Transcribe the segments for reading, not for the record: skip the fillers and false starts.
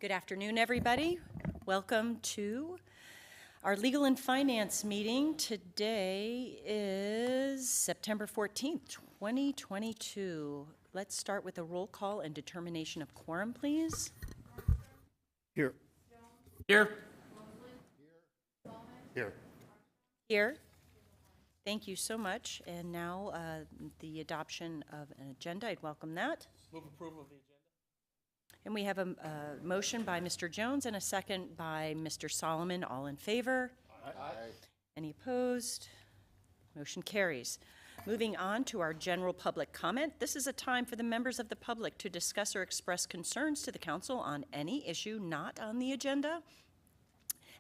Good afternoon, everybody. Welcome to our Legal and Finance meeting. Today is September 14th, 2022. Let's start with a roll call and determination of quorum, please. Here. Here. Here. Here. Thank you so much. And now the adoption of an agenda. I'd welcome that. Move approval of the agenda. And we have a motion by Mr. Jones and a second by Mr. Solomon. All in favor? Aye. Any opposed? Motion carries. Moving on to our general public comment. This is a time for the members of the public to discuss or express concerns to the council on any issue not on the agenda.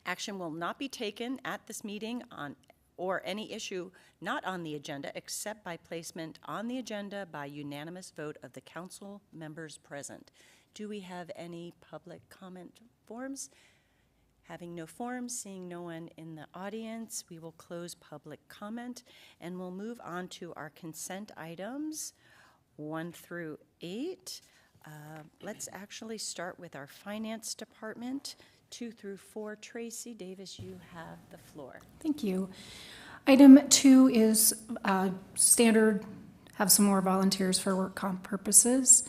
Action will not be taken at this meeting on or any issue not on the agenda except by placement on the agenda by unanimous vote of the council members present. Do we have any public comment forms? Having no forms, seeing no one in the audience, we will close public comment and we'll move on to our consent items 1 through 8. Let's actually start with our finance department 2 through 4. Tracy Davis, you have the floor. Thank you. Item 2 is standard, have some more volunteers for work comp purposes.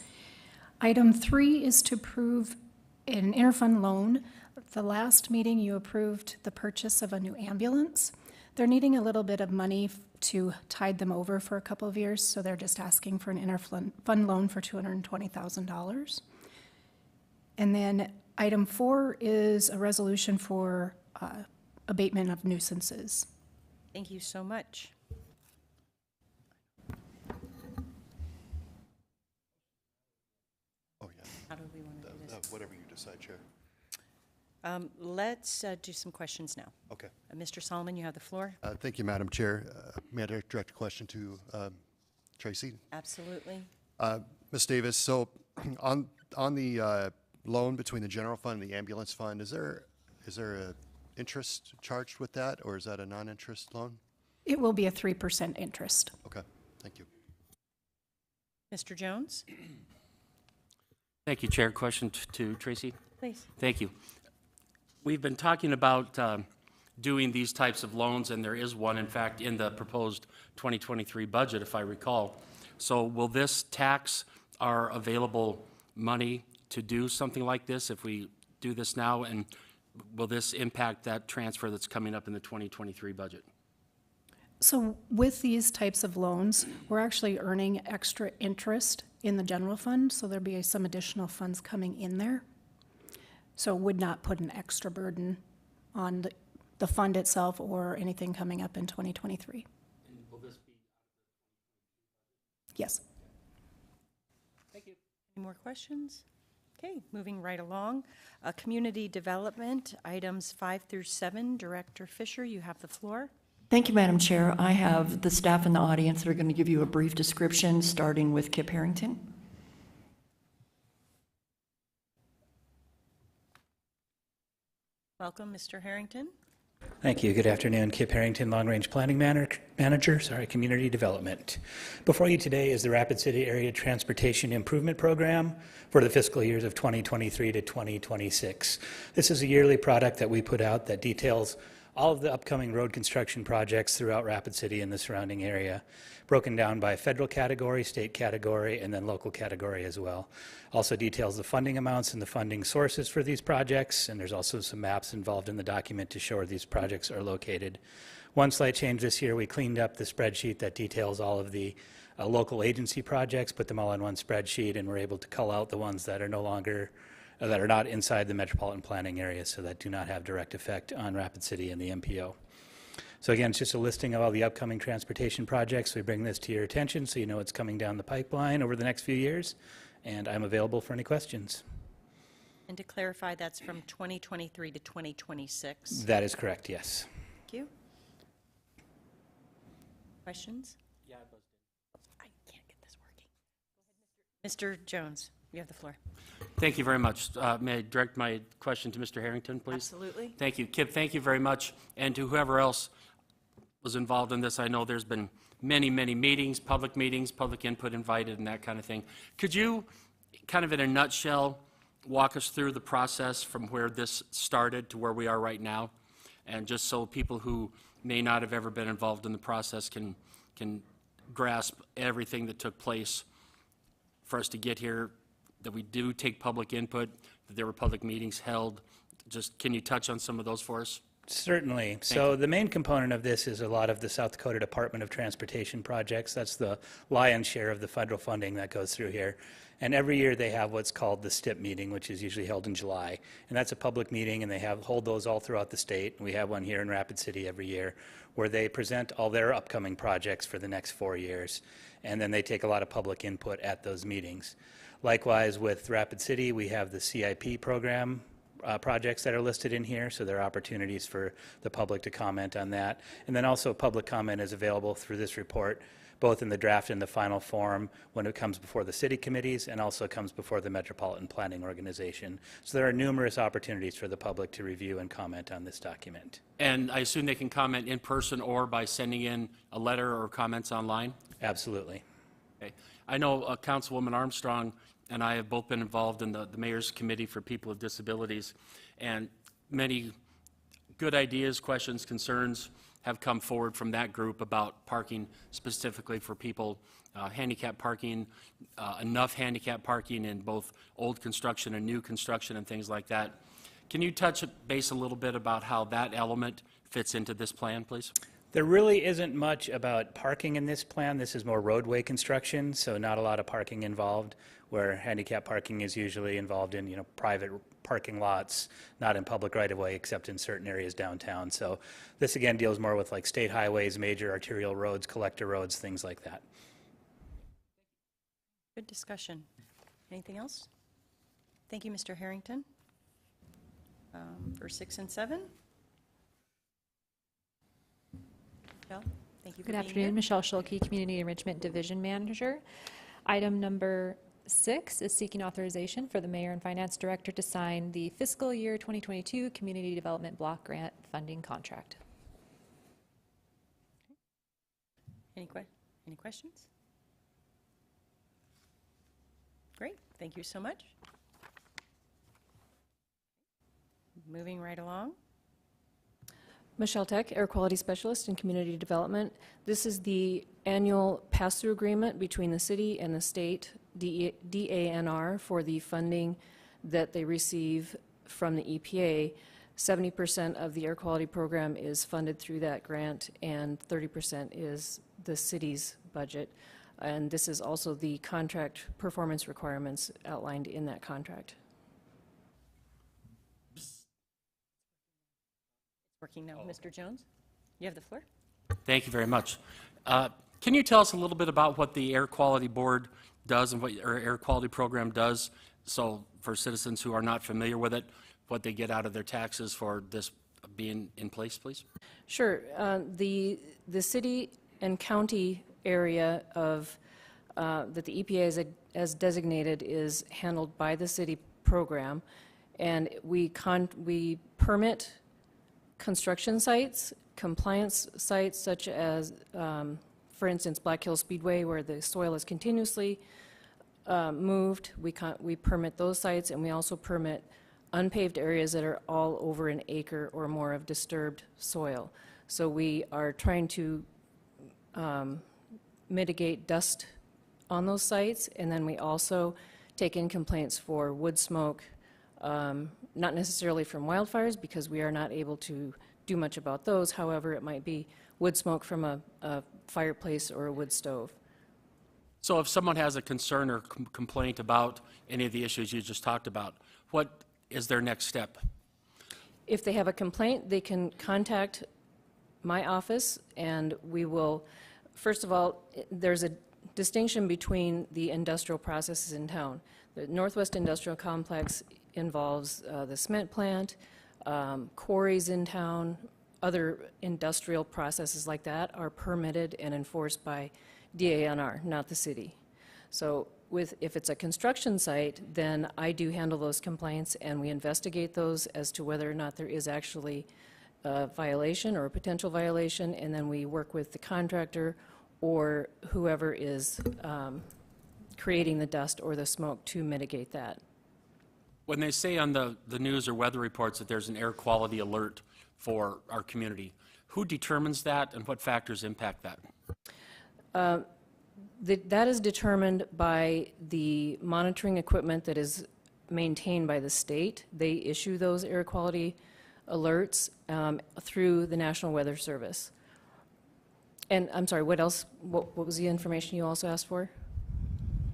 Item 3 is to approve an interfund loan. The last meeting you approved the purchase of a new ambulance. They're needing a little bit of money to tide them over for a couple of years, so they're just asking for an interfund loan for $220,000. And then item 4 is a resolution for abatement of nuisances. Thank you so much. Oh, yeah. How do we want to do this? Whatever you decide, Chair. Let's do some questions now. Okay. Mr. Solomon, you have the floor. Thank you, Madam Chair. May I direct a question to Tracy? Absolutely. Ms. Davis, so on the loan between the general fund and the ambulance fund, is there a interest charged with that, or is that a non-interest loan? It will be a 3% interest. Okay, thank you. Mr. Jones? Thank you, Chair. Question to Tracy. Please. Thank you. We've been talking about doing these types of loans, and there is one, in fact, in the proposed 2023 budget, if I recall. So will this tax our available money to do something like this if we do this now, and will this impact that transfer that's coming up in the 2023 budget? So with these types of loans, we're actually earning extra interest in the general fund, so there'll be some additional funds coming in there. So it would not put an extra burden on the fund itself or anything coming up in 2023. And will this be? Yes. Thank you. Any more questions? Okay, moving right along. Community development, items 5 through 7. Director Fisher, you have the floor. Thank you, Madam Chair. I have the staff in the audience that are going to give you a brief description, starting with Kip Harrington. Welcome, Mr. Harrington. Thank you. Good afternoon. Kip Harrington, Long Range Planning Manager, Community Development. Before you today is the Rapid City Area Transportation Improvement Program for the fiscal years of 2023 to 2026. This is a yearly product that we put out that details all of the upcoming road construction projects throughout Rapid City and the surrounding area, broken down by federal category, state category, and then local category as well. Also details the funding amounts and the funding sources for these projects, and there's also some maps involved in the document to show where these projects are located. One slight change this year, we cleaned up the spreadsheet that details all of the local agency projects, put them all in one spreadsheet, and we're able to cull out the ones that are no longer that are not inside the metropolitan planning area, so that do not have direct effect on Rapid City and the MPO. So again, it's just a listing of all the upcoming transportation projects. We bring this to your attention so you know what's coming down the pipeline over the next few years, and I'm available for any questions. And to clarify, that's from 2023 to 2026. That is correct, yes. Thank you. Questions? Yeah, I can't get this working. Mr. Jones, you have the floor. Thank you very much. May I direct my question to Mr. Harrington, please? Absolutely. Thank you. Kip, thank you very much. And to whoever else was involved in this, I know there's been many meetings, public input invited, and that kind of thing. Could you, kind of in a nutshell, walk us through the process from where this started to where we are right now? And just so people who may not have ever been involved in the process can grasp everything that took place for us to get here, that we do take public input, that there were public meetings held. Just, can you touch on some of those for us? Certainly. So the main component of this is a lot of the South Dakota Department of Transportation projects. That's the lion's share of the federal funding that goes through here. And every year they have what's called the STIP meeting, which is usually held in July. And that's a public meeting, and they hold those all throughout the state. We have one here in Rapid City every year where they present all their upcoming projects for the next 4 years. And then they take a lot of public input at those meetings. Likewise, with Rapid City, we have the CIP program projects that are listed in here, so there are opportunities for the public to comment on that. And then also public comment is available through this report, both in the draft and the final form when it comes before the city committees and also comes before the Metropolitan Planning Organization. So there are numerous opportunities for the public to review and comment on this document. And I assume they can comment in person or by sending in a letter or comments online? Absolutely. Okay. I know Councilwoman Armstrong and I have both been involved in the Mayor's Committee for People with Disabilities, and many good ideas, questions, concerns have come forward from that group about parking specifically for people, handicap parking, enough handicap parking in both old construction and new construction and things like that. Can you touch base a little bit about how that element fits into this plan, please? There really isn't much about parking in this plan. This is more roadway construction, so not a lot of parking involved, where handicap parking is usually involved in, private parking lots, not in public right-of-way except in certain areas downtown. So this again deals more with like state highways, major arterial roads, collector roads, things like that. Good discussion. Anything else? Thank you, Mr. Harrington. For 6 and 7? Michelle, thank you for Good being afternoon, here. Michelle Schulke, Community Enrichment Division Manager. Item number 6 is seeking authorization for the Mayor and Finance Director to sign the fiscal year 2022 Community Development Block Grant Funding Contract. Any questions? Great, thank you so much. Moving right along. Michelle Tech, Air Quality Specialist in Community Development. This is the annual pass-through agreement between the city and the state DANR for the funding that they receive from the EPA. 70% of the air quality program is funded through that grant, and 30% is the city's budget. And this is also the contract performance requirements outlined in that contract. Working now. Mr. Jones, you have the floor. Thank you very much. Can you tell us a little bit about what the Air Quality Board does and what our Air Quality Program does? So for citizens who are not familiar with it, what they get out of their taxes for this being in place, please? Sure. The city and county area of that the EPA has designated is handled by the city program, and we permit construction sites, compliance sites such as, for instance, Black Hill Speedway, where the soil is continuously moved. We permit those sites, and we also permit unpaved areas that are all over an acre or more of disturbed soil. So we are trying to mitigate dust on those sites, and then we also take in complaints for wood smoke, not necessarily from wildfires, because we are not able to do much about those. However, it might be wood smoke from a fireplace or a wood stove. So if someone has a concern or complaint about any of the issues you just talked about, what is their next step? If they have a complaint, they can contact my office, and we will, first of all, there's a distinction between the industrial processes in town. The Northwest Industrial Complex involves the cement plant, quarries in town, other industrial processes like that are permitted and enforced by DANR, not the city. So if it's a construction site, then I do handle those complaints, and we investigate those as to whether or not there is actually a violation or a potential violation, and then we work with the contractor or whoever is creating the dust or the smoke to mitigate that. When they say on the news or weather reports that there's an air quality alert for our community, who determines that and what factors impact that? That is determined by the monitoring equipment that is maintained by the state. They issue those air quality alerts through the National Weather Service. And I'm sorry, what else? What was the information you also asked for?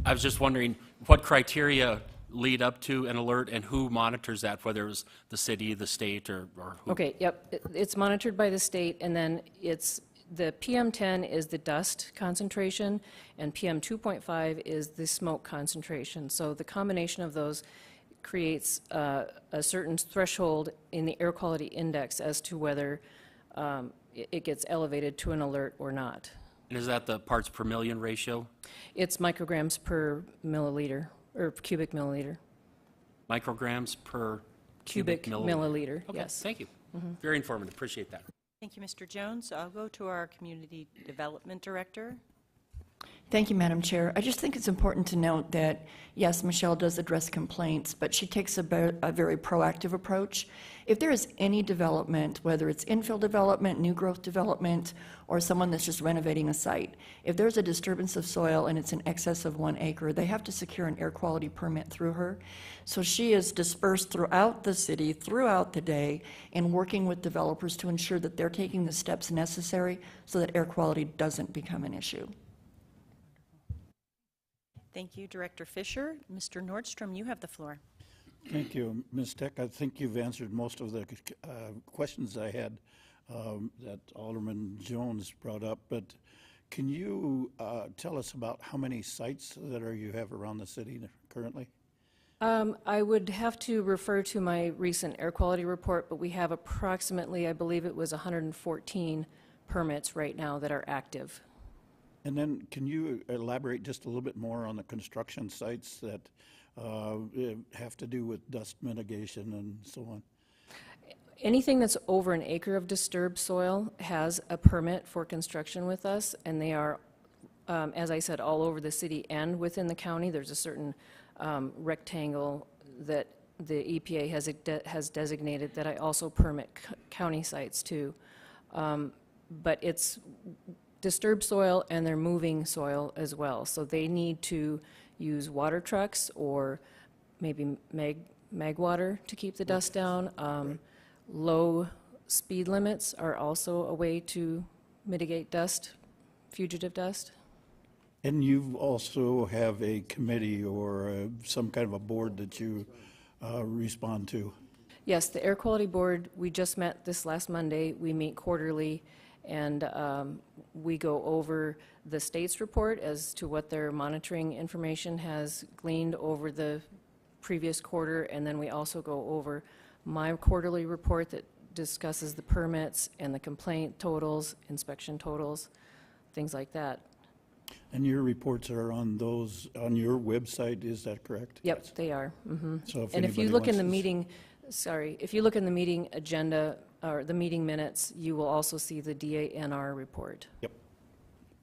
I was just wondering what criteria lead up to an alert and who monitors that, whether it was the city, the state, or who? Okay, yep, it's monitored by the state, and then it's, the PM10 is the dust concentration, and PM 2.5 is the smoke concentration. So the combination of those creates a certain threshold in the air quality index as to whether it gets elevated to an alert or not. And is that the parts per million ratio? It's micrograms per milliliter, or cubic milliliter. Micrograms per Cubic milliliter, Okay, yes. thank you. Very informative, appreciate that. Thank you, Mr. Jones. I'll go to our Community Development Director. Thank you, Madam Chair. I just think it's important to note that, yes, Michelle does address complaints, but she takes a very proactive approach. If there is any development, whether it's infill development, new growth development, or someone that's just renovating a site, if there's a disturbance of soil and it's in excess of 1 acre, they have to secure an air quality permit through her. So she is dispersed throughout the city, throughout the day, and working with developers to ensure that they're taking the steps necessary so that air quality doesn't become an issue. Thank you, Director Fisher. Mr. Nordstrom, you have the floor. Thank you, Ms. Tech. I think you've answered most of the questions I had that Alderman Jones brought up, but can you tell us about how many sites that you have around the city currently? I would have to refer to my recent air quality report, but we have approximately, I believe it was 114 permits right now that are active. And then can you elaborate just a little bit more on the construction sites that have to do with dust mitigation and so on? Anything that's over an acre of disturbed soil has a permit for construction with us, and they are, as I said, all over the city and within the county. There's a certain rectangle that the EPA has designated that I also permit county sites to. But it's disturbed soil and they're moving soil as well. So they need to use water trucks or maybe mag water to keep the dust down. Low speed limits are also a way to mitigate dust, fugitive dust. And you also have a committee or some kind of a board that you respond to? Yes, the Air Quality Board, we just met this last Monday. We meet quarterly, and we go over the state's report as to what their monitoring information has gleaned over the previous quarter, and then we also go over my quarterly report that discusses the permits and the complaint totals, inspection totals, things like that. And your reports are on those, on your website, is that correct? Yep, they are. So And if you anybody look in the wants to meeting, if you look in the meeting agenda, or the meeting minutes, you will also see the DANR report. Yep.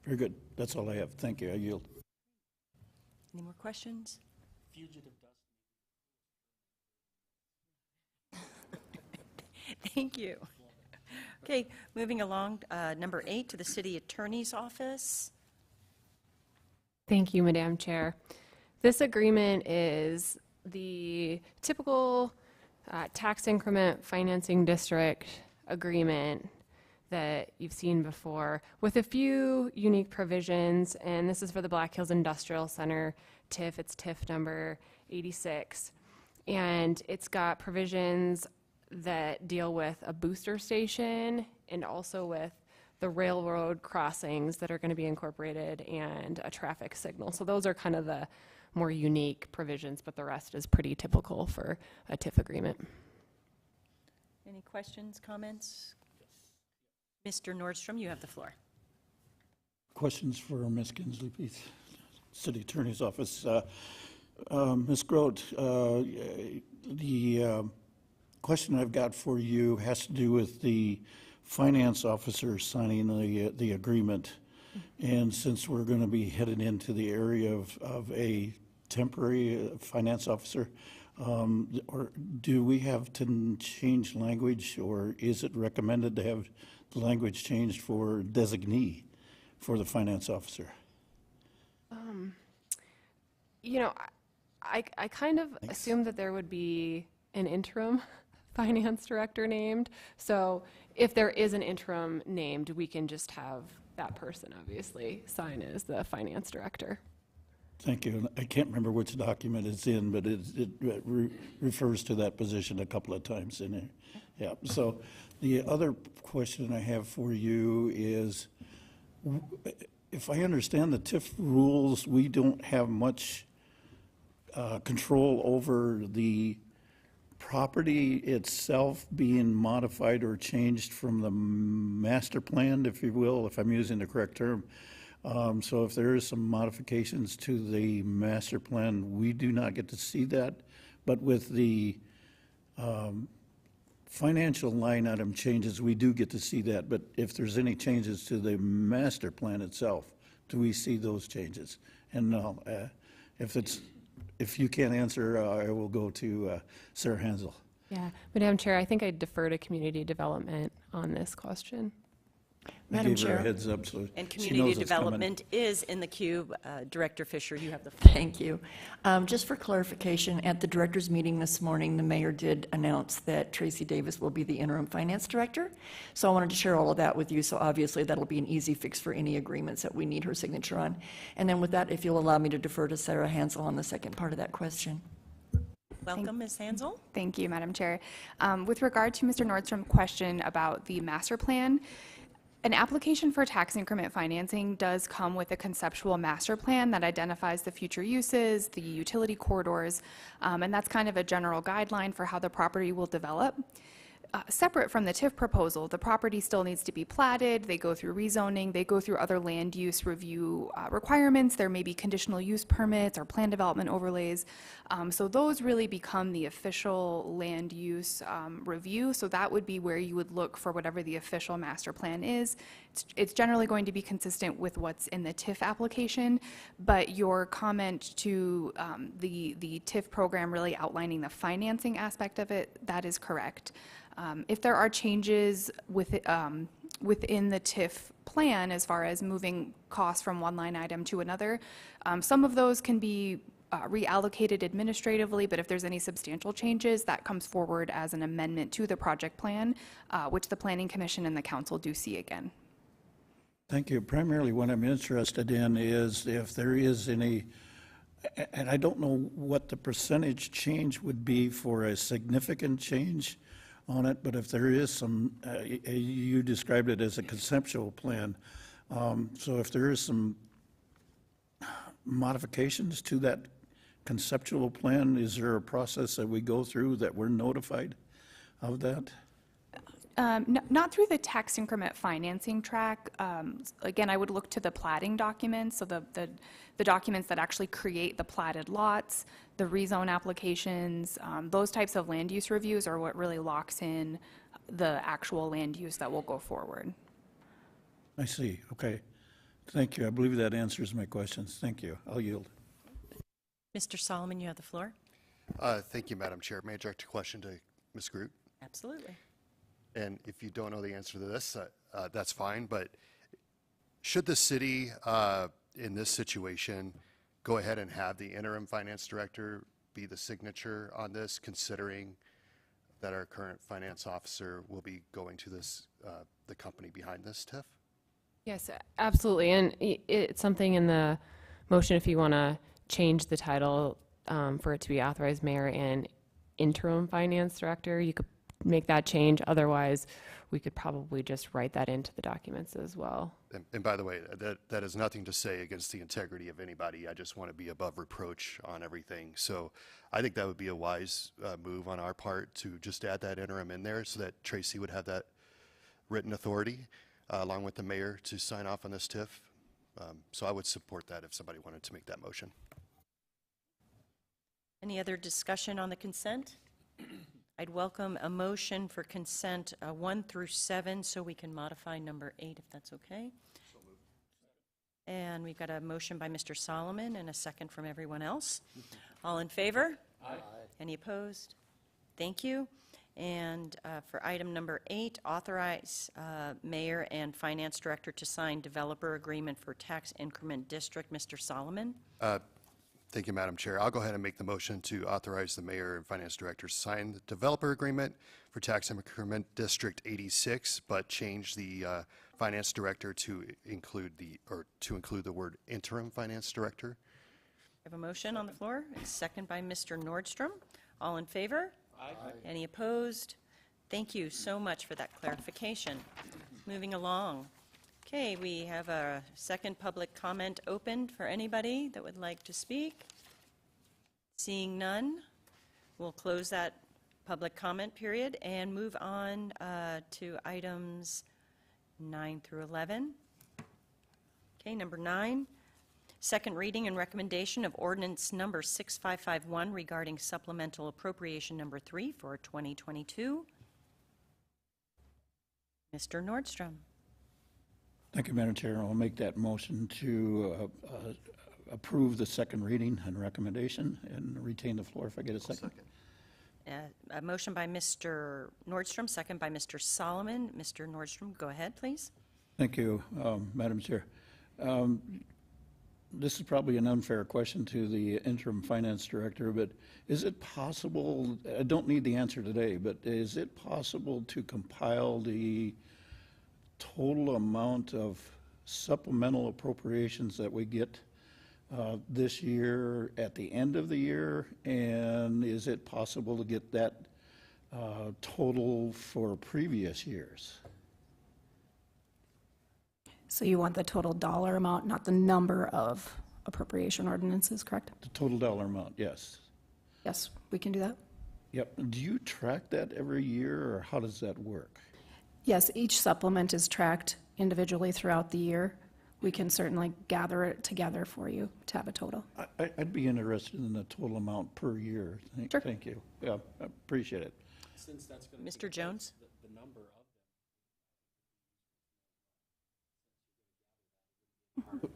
Very good. That's all I have. Thank you. I yield. Any more questions? Thank you. Okay, moving along, number 8 to the City Attorney's Office. Thank you, Madam Chair. This agreement is the typical tax increment financing district agreement that you've seen before, with a few unique provisions, and this is for the Black Hills Industrial Center TIF. It's TIF number 86, and it's got provisions that deal with a booster station and also with the railroad crossings that are going to be incorporated and a traffic signal. So those are kind of the more unique provisions, but the rest is pretty typical for a TIF agreement. Any questions, comments? Mr. Nordstrom, you have the floor. Questions for Ms. Kinsley, please. City Attorney's Office. Ms. Grote, the question I've got for you has to do with the finance officer signing the agreement. And since we're going to be headed into the area of a temporary finance officer, Or do we have to change language, or is it recommended to have the language changed for designee for the finance officer? You know, I kind of assumed that there would be an interim finance director named. So if there is an interim named, we can just have that person obviously sign as the finance director. Thank you. I can't remember which document it's in, but it refers to that position a couple of times in there. Yeah. So the other question I have for you is, if I understand the TIF rules, we don't have much control over the property itself being modified or changed from the master plan, if you will, if I'm using the correct term. So if there is some modifications to the master plan, we do not get to see that. But with the financial line item changes, we do get to see that. But if there's any changes to the master plan itself, do we see those changes? And no, if you can't answer, I will go to Sarah Hansel. Yeah, Madam Chair, I think I'd defer to community development on this question. Madam I gave her a Chair. heads up, so And she knows community it's coming. development is in the queue. Director Fisher, you have the floor. Thank you. Just for clarification, at the directors' meeting this morning, the mayor did announce that Tracy Davis will be the interim finance director. So I wanted to share all of that with you. So obviously, that'll be an easy fix for any agreements that we need her signature on. And then with that, if you'll allow me to defer to Sarah Hansel on the second part of that question. Welcome, Ms. Hansel. Thank you, Madam Chair. With regard to Mr. Nordstrom's question about the master plan, an application for tax increment financing does come with a conceptual master plan that identifies the future uses, the utility corridors, and that's kind of a general guideline for how the property will develop. Separate from the TIF proposal, the property still needs to be platted. They go through rezoning. They go through other land use review requirements. There may be conditional use permits or plan development overlays. So those really become the official land use review. So that would be where you would look for whatever the official master plan is. It's generally going to be consistent with what's in the TIF application, but your comment to the TIF program really outlining the financing aspect of it, that is correct. If there are changes within the TIF plan as far as moving costs from one line item to another, some of those can be reallocated administratively, but if there's any substantial changes, that comes forward as an amendment to the project plan, which the Planning Commission and the Council do see again. Thank you. Primarily what I'm interested in is if there is any, and I don't know what the percentage change would be for a significant change on it, but if there is some, you described it as a conceptual plan. So if there is some modifications to that conceptual plan, is there a process that we go through that we're notified of that? Not through the tax increment financing track. Again, I would look to the platting documents, so the documents that actually create the platted lots, the rezone applications, those types of land use reviews are what really locks in the actual land use that will go forward. I see. Okay. Thank you. I believe that answers my questions. Thank you. I'll yield. Mr. Solomon, you have the floor. Thank you, Madam Chair. May I direct a question to Ms. Groot? Absolutely. And if you don't know the answer to this, that's fine, but should the city, in this situation, go ahead and have the interim finance director be the signature on this, considering that our current finance officer will be going to this, the company behind this TIF? Yes, absolutely. And it's something in the motion, if you want to change the title for it to be authorized mayor and interim finance director, you could make that change. Otherwise, we could probably just write that into the documents as well. And by the way, that has nothing to say against the integrity of anybody. I just want to be above reproach on everything. So I think that would be a wise move on our part to just add that interim in there so that Tracy would have that written authority along with the mayor to sign off on this TIF. So I would support that if somebody wanted to make that motion. Any other discussion on the consent? I'd welcome a motion for consent 1 through 7 so we can modify number 8 if that's okay. And we've got a motion by Mr. Solomon and a second from everyone else. All in favor? Aye. Any opposed? Thank you. And for item number 8, authorize Mayor and Finance Director to sign developer agreement for tax increment district. Mr. Solomon? Thank you, Madam Chair. I'll go ahead and make the motion to authorize the mayor and finance director to sign the developer agreement for tax increment District 86, but change the finance director to include the word interim finance director. I have a motion on the floor. It's second by Mr. Nordstrom. All in favor? Aye. Any opposed? Thank you so much for that clarification. Moving along. Okay, we have a second public comment opened for anybody that would like to speak. Seeing none, we'll close that public comment period and move on to items 9 through 11. Okay, number 9, second reading and recommendation of ordinance number 6551 regarding supplemental appropriation number 3 for 2022. Mr. Nordstrom. Thank you, Madam Chair. I'll make that motion to approve the second reading and recommendation and retain the floor if I get a second. A motion by Mr. Nordstrom, second by Mr. Solomon. Mr. Nordstrom, go ahead, please. Thank you, Madam Chair. This is probably an unfair question to the interim finance director, but is it possible, I don't need the answer today, but is it possible to compile the total amount of supplemental appropriations that we get this year at the end of the year? And is it possible to get that total for previous years? So you want the total dollar amount, not the number of appropriation ordinances, correct? The total dollar amount, yes. Yes, we can do that. Yep. Do you track that every year, or how does that work? Yes, each supplement is tracked individually throughout the year. We can certainly gather it together for you to have a total. I'd be interested in the total amount per year. Sure. Thank you. Yeah, I appreciate it. Since that's going Mr. Jones? the number of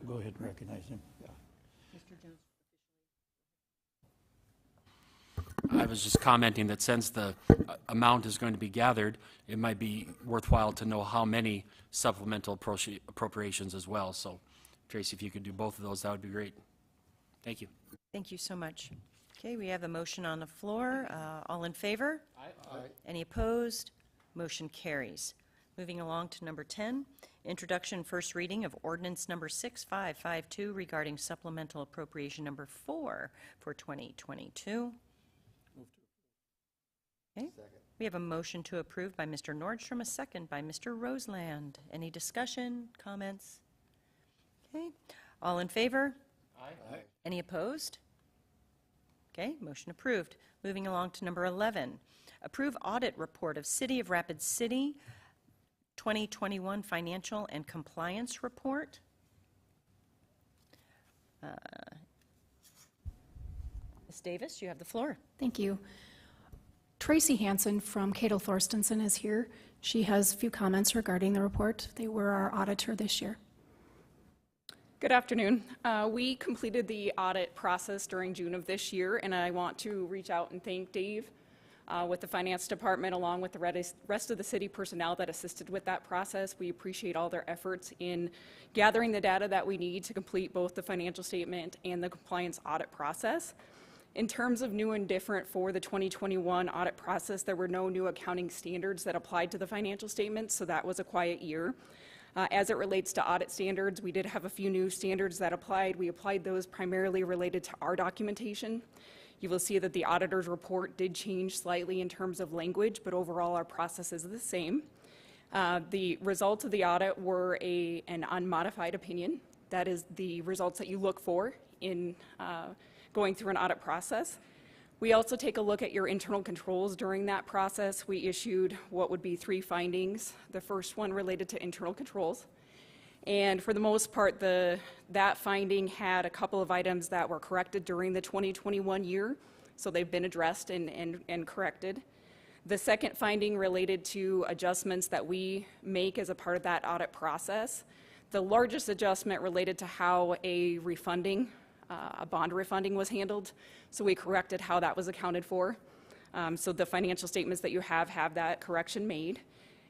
Go ahead and recognize him. Yeah. I was just commenting that since the amount is going to be gathered, it might be worthwhile to know how many supplemental appropriations as well. So, Tracy, if you could do both of those, that would be great. Thank you. Thank you so much. Okay, we have a motion on the floor. All in favor? Aye. Any opposed? Motion carries. Moving along to number 10, introduction first reading of ordinance number 6552 regarding supplemental appropriation number 4 for 2022. Okay. We have a motion to approve by Mr. Nordstrom, a second by Mr. Roseland. Any discussion, comments? Okay, all in favor? Aye. Any opposed? Okay, motion approved. Moving along to number 11, approve audit report of City of Rapid City 2021 financial and compliance report. Ms. Davis, you have the floor. Thank you. Tracy Hansen from Cato Thorstensen is here. She has a few comments regarding the report. They were our auditor this year. Good afternoon. We completed the audit process during June of this year, and I want to reach out and thank Dave with the Finance Department, along with the rest of the city personnel that assisted with that process. We appreciate all their efforts in gathering the data that we need to complete both the financial statement and the compliance audit process. In terms of new and different for the 2021 audit process, there were no new accounting standards that applied to the financial statements, so that was a quiet year. As it relates to audit standards, we did have a few new standards that applied. We applied those primarily related to our documentation. You will see that the auditor's report did change slightly in terms of language, but overall our process is the same. The results of the audit were an unmodified opinion. That is the results that you look for in going through an audit process. We also take a look at your internal controls during that process. We issued what would be 3 findings. The first one related to internal controls. And for the most part, that finding had a couple of items that were corrected during the 2021 year, so they've been addressed and corrected. The second finding related to adjustments that we make as a part of that audit process. The largest adjustment related to how a refunding a bond refunding was handled. So we corrected how that was accounted for. So the financial statements that you have that correction made.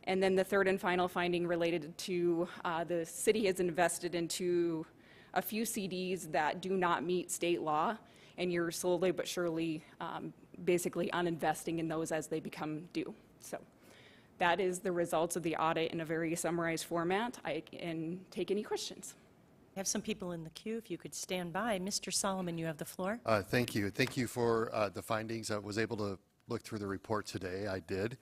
And then the third and final finding related to the city has invested into a few CDs that do not meet state law, and you're slowly but surely basically uninvesting in those as they become due. So that is the results of the audit in a very summarized format. I can take any questions. I have some people in the queue. If you could stand by. Mr. Solomon, you have the floor. Thank you. Thank you for the findings. I was able to look through the report today. I did,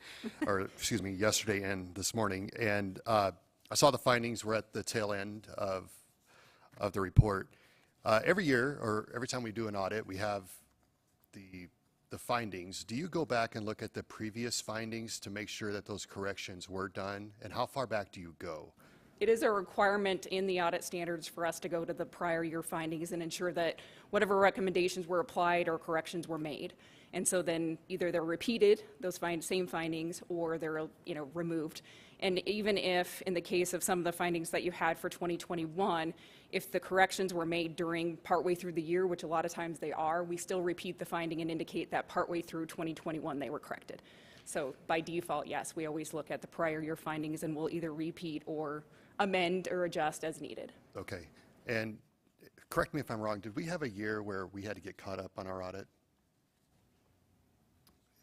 or excuse me, yesterday and this morning. And I saw the findings were at the tail end of the report. Every year, or every time we do an audit, we have the findings. Do you go back and look at the previous findings to make sure that those corrections were done? And how far back do you go? It is a requirement in the audit standards for us to go to the prior year findings and ensure that whatever recommendations were applied or corrections were made. And so then either they're repeated, those same findings, or they're removed. And even if, in the case of some of the findings that you had for 2021, if the corrections were made during partway through the year, which a lot of times they are, we still repeat the finding and indicate that partway through 2021 they were corrected. So by default, yes, we always look at the prior year findings and we'll either repeat or amend or adjust as needed. Okay. And correct me if I'm wrong, did we have a year where we had to get caught up on our audit?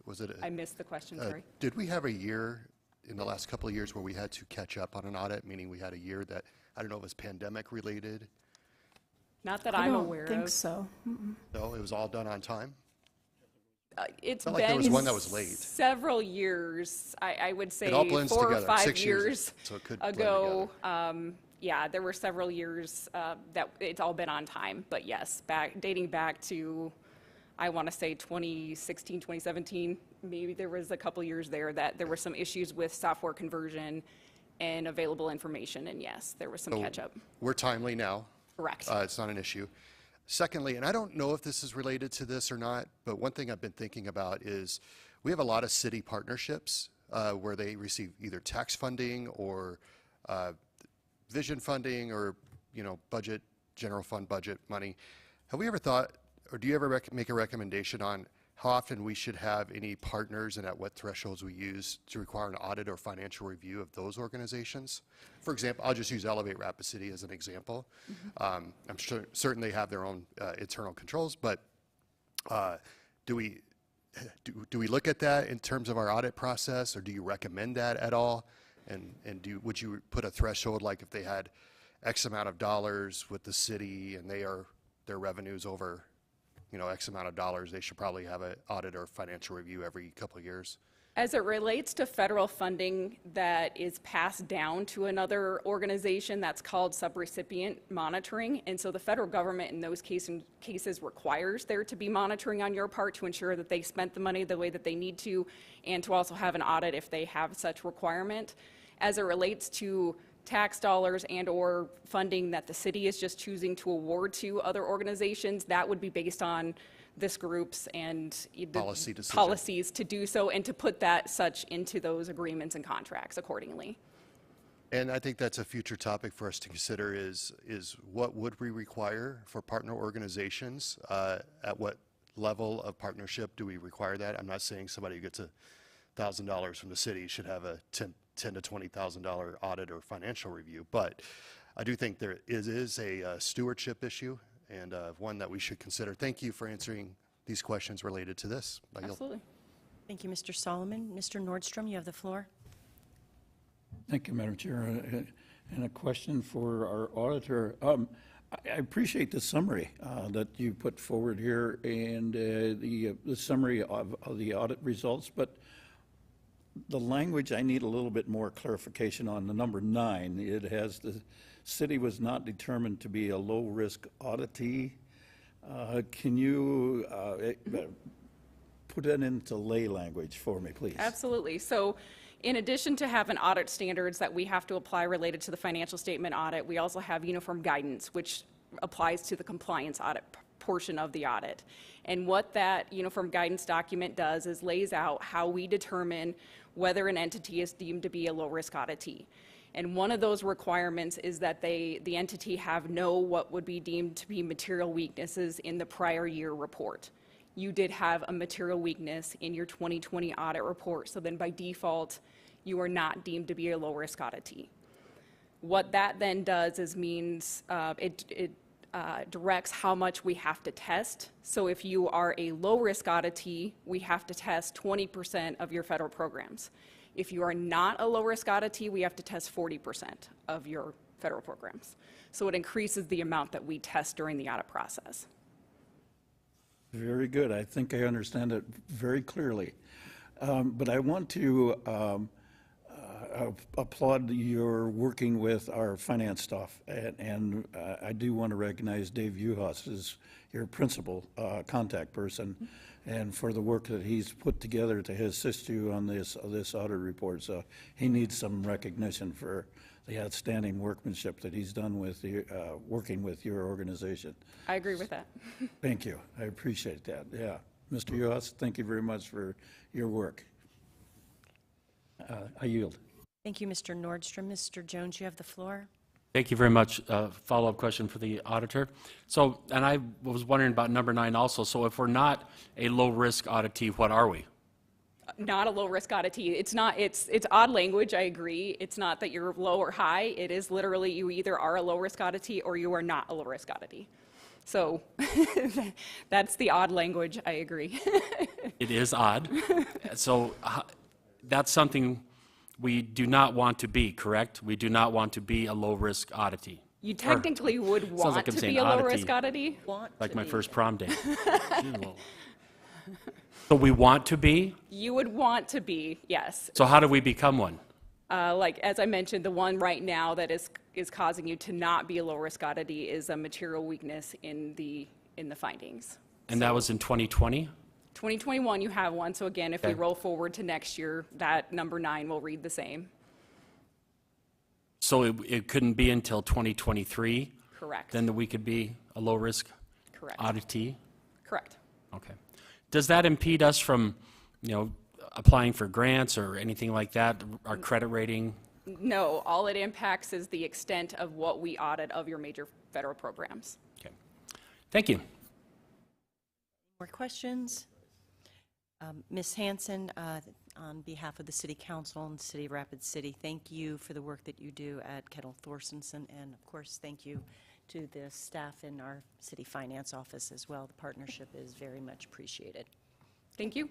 Was it? I missed the question, sorry. Did we have a year in the last couple of years where we had to catch up on an audit, meaning we had a year that, I don't know, was pandemic related? Not that I'm aware I don't think of. so. No, it was all done on time? It's Felt been like there was one that was late. several years, I would say It all blends 4 or together, 5 6 years, years so it could blend ago. Yeah, there were several years that it's all been on time, but yes, dating back to, I want to say 2016, 2017, maybe there was a couple years there that there were some issues with software conversion and available information, and yes, there was some catch up. We're timely now. Correct. It's not an issue. Secondly, and I don't know if this is related to this or not, but one thing I've been thinking about is we have a lot of city partnerships where they receive either tax funding or vision funding or, budget, general fund budget money. Have we ever thought, or do you ever make a recommendation on how often we should have any partners and at what thresholds we use to require an audit or financial review of those organizations? For example, I'll just use Elevate Rapid City as an example. I'm certain they have their own internal controls, but do we look at that in terms of our audit process, or do you recommend that at all? And would you put a threshold, like if they had X amount of dollars with the city and their revenues over X amount of dollars, they should probably have an audit or financial review every couple of years? As it relates to federal funding that is passed down to another organization, that's called subrecipient monitoring. And so the federal government in those cases requires there to be monitoring on your part to ensure that they spent the money the way that they need to, and to also have an audit if they have such requirement. As it relates to tax dollars and or funding that the city is just choosing to award to other organizations, that would be based on this group's and policies to do so, and to put that such into those agreements and contracts accordingly. And I think that's a future topic for us to consider is what would we require for partner organizations? At what level of partnership do we require that? I'm not saying somebody who gets $1,000 from the city should have a $10,000 to $20,000 audit or financial review, but I do think there is a stewardship issue, and one that we should consider. Thank you for answering these questions related to this. Absolutely. Thank you, Mr. Solomon. Mr. Nordstrom, you have the floor. Thank you, Madam Chair. And a question for our auditor. I appreciate the summary that you put forward here and the summary of the audit results, but the language I need a little bit more clarification on. The number 9, it has the city was not determined to be a low-risk auditee. Can you put that into lay language for me, please? Absolutely. So in addition to having audit standards that we have to apply related to the financial statement audit, we also have uniform guidance, which applies to the compliance audit portion of the audit. And what that uniform guidance document does is lays out how we determine whether an entity is deemed to be a low-risk auditee. And one of those requirements is that the entity have what would be deemed to be material weaknesses in the prior year report. You did have a material weakness in your 2020 audit report, so then by default, you are not deemed to be a low-risk auditee. What that then does is means it directs how much we have to test. So if you are a low-risk auditee, we have to test 20% of your federal programs. If you are not a low-risk auditee, we have to test 40% of your federal programs. So it increases the amount that we test during the audit process. Very good. I think I understand it very clearly. But I want to applaud your working with our finance staff, and I do want to recognize Dave Uhas as your principal contact person, and for the work that he's put together to assist you on this audit report. So he needs some recognition for the outstanding workmanship that he's done with the, working with your organization. I agree with that. Thank you. I appreciate that. Yeah. Mr. Uhas, thank you very much for your work. I yield. Thank you, Mr. Nordstrom. Mr. Jones, you have the floor. Thank you very much. Follow-up question for the auditor. So, and I was wondering about number 9 also. So if we're not a low-risk auditee, what are we? Not a low-risk auditee. It's not, it's odd language, I agree. It's not that you're low or high. It is literally you either are a low-risk auditee or you are not a low-risk auditee. So that's the odd language, I agree. It is odd. So that's something we do not want to be, correct? We do not want to be a low-risk oddity. You technically would want like I'm to saying be a low-risk oddity. oddity. Like my first prom date. So we want to be? You would want to be, yes. So how do we become one? Like, as I mentioned, the one right now that is causing you to not be a low-risk oddity is a material weakness in the findings. And that was in 2020? 2021, you have one. So again, if we Okay. roll forward to next year, that number 9 will read the same. So it couldn't be until 2023? Correct. Then that we could be a low-risk Correct. oddity? Correct. Okay. Does that impede us from, applying for grants or anything like that, our credit rating? No, all it impacts is the extent of what we audit of your major federal programs. Okay. Thank you. More questions? Ms. Hanson, on behalf of the City Council and the City of Rapid City, thank you for the work that you do at Kettle Thorstenson, and of course, thank you to the staff in our City Finance Office as well. The partnership is very much appreciated. Thank you.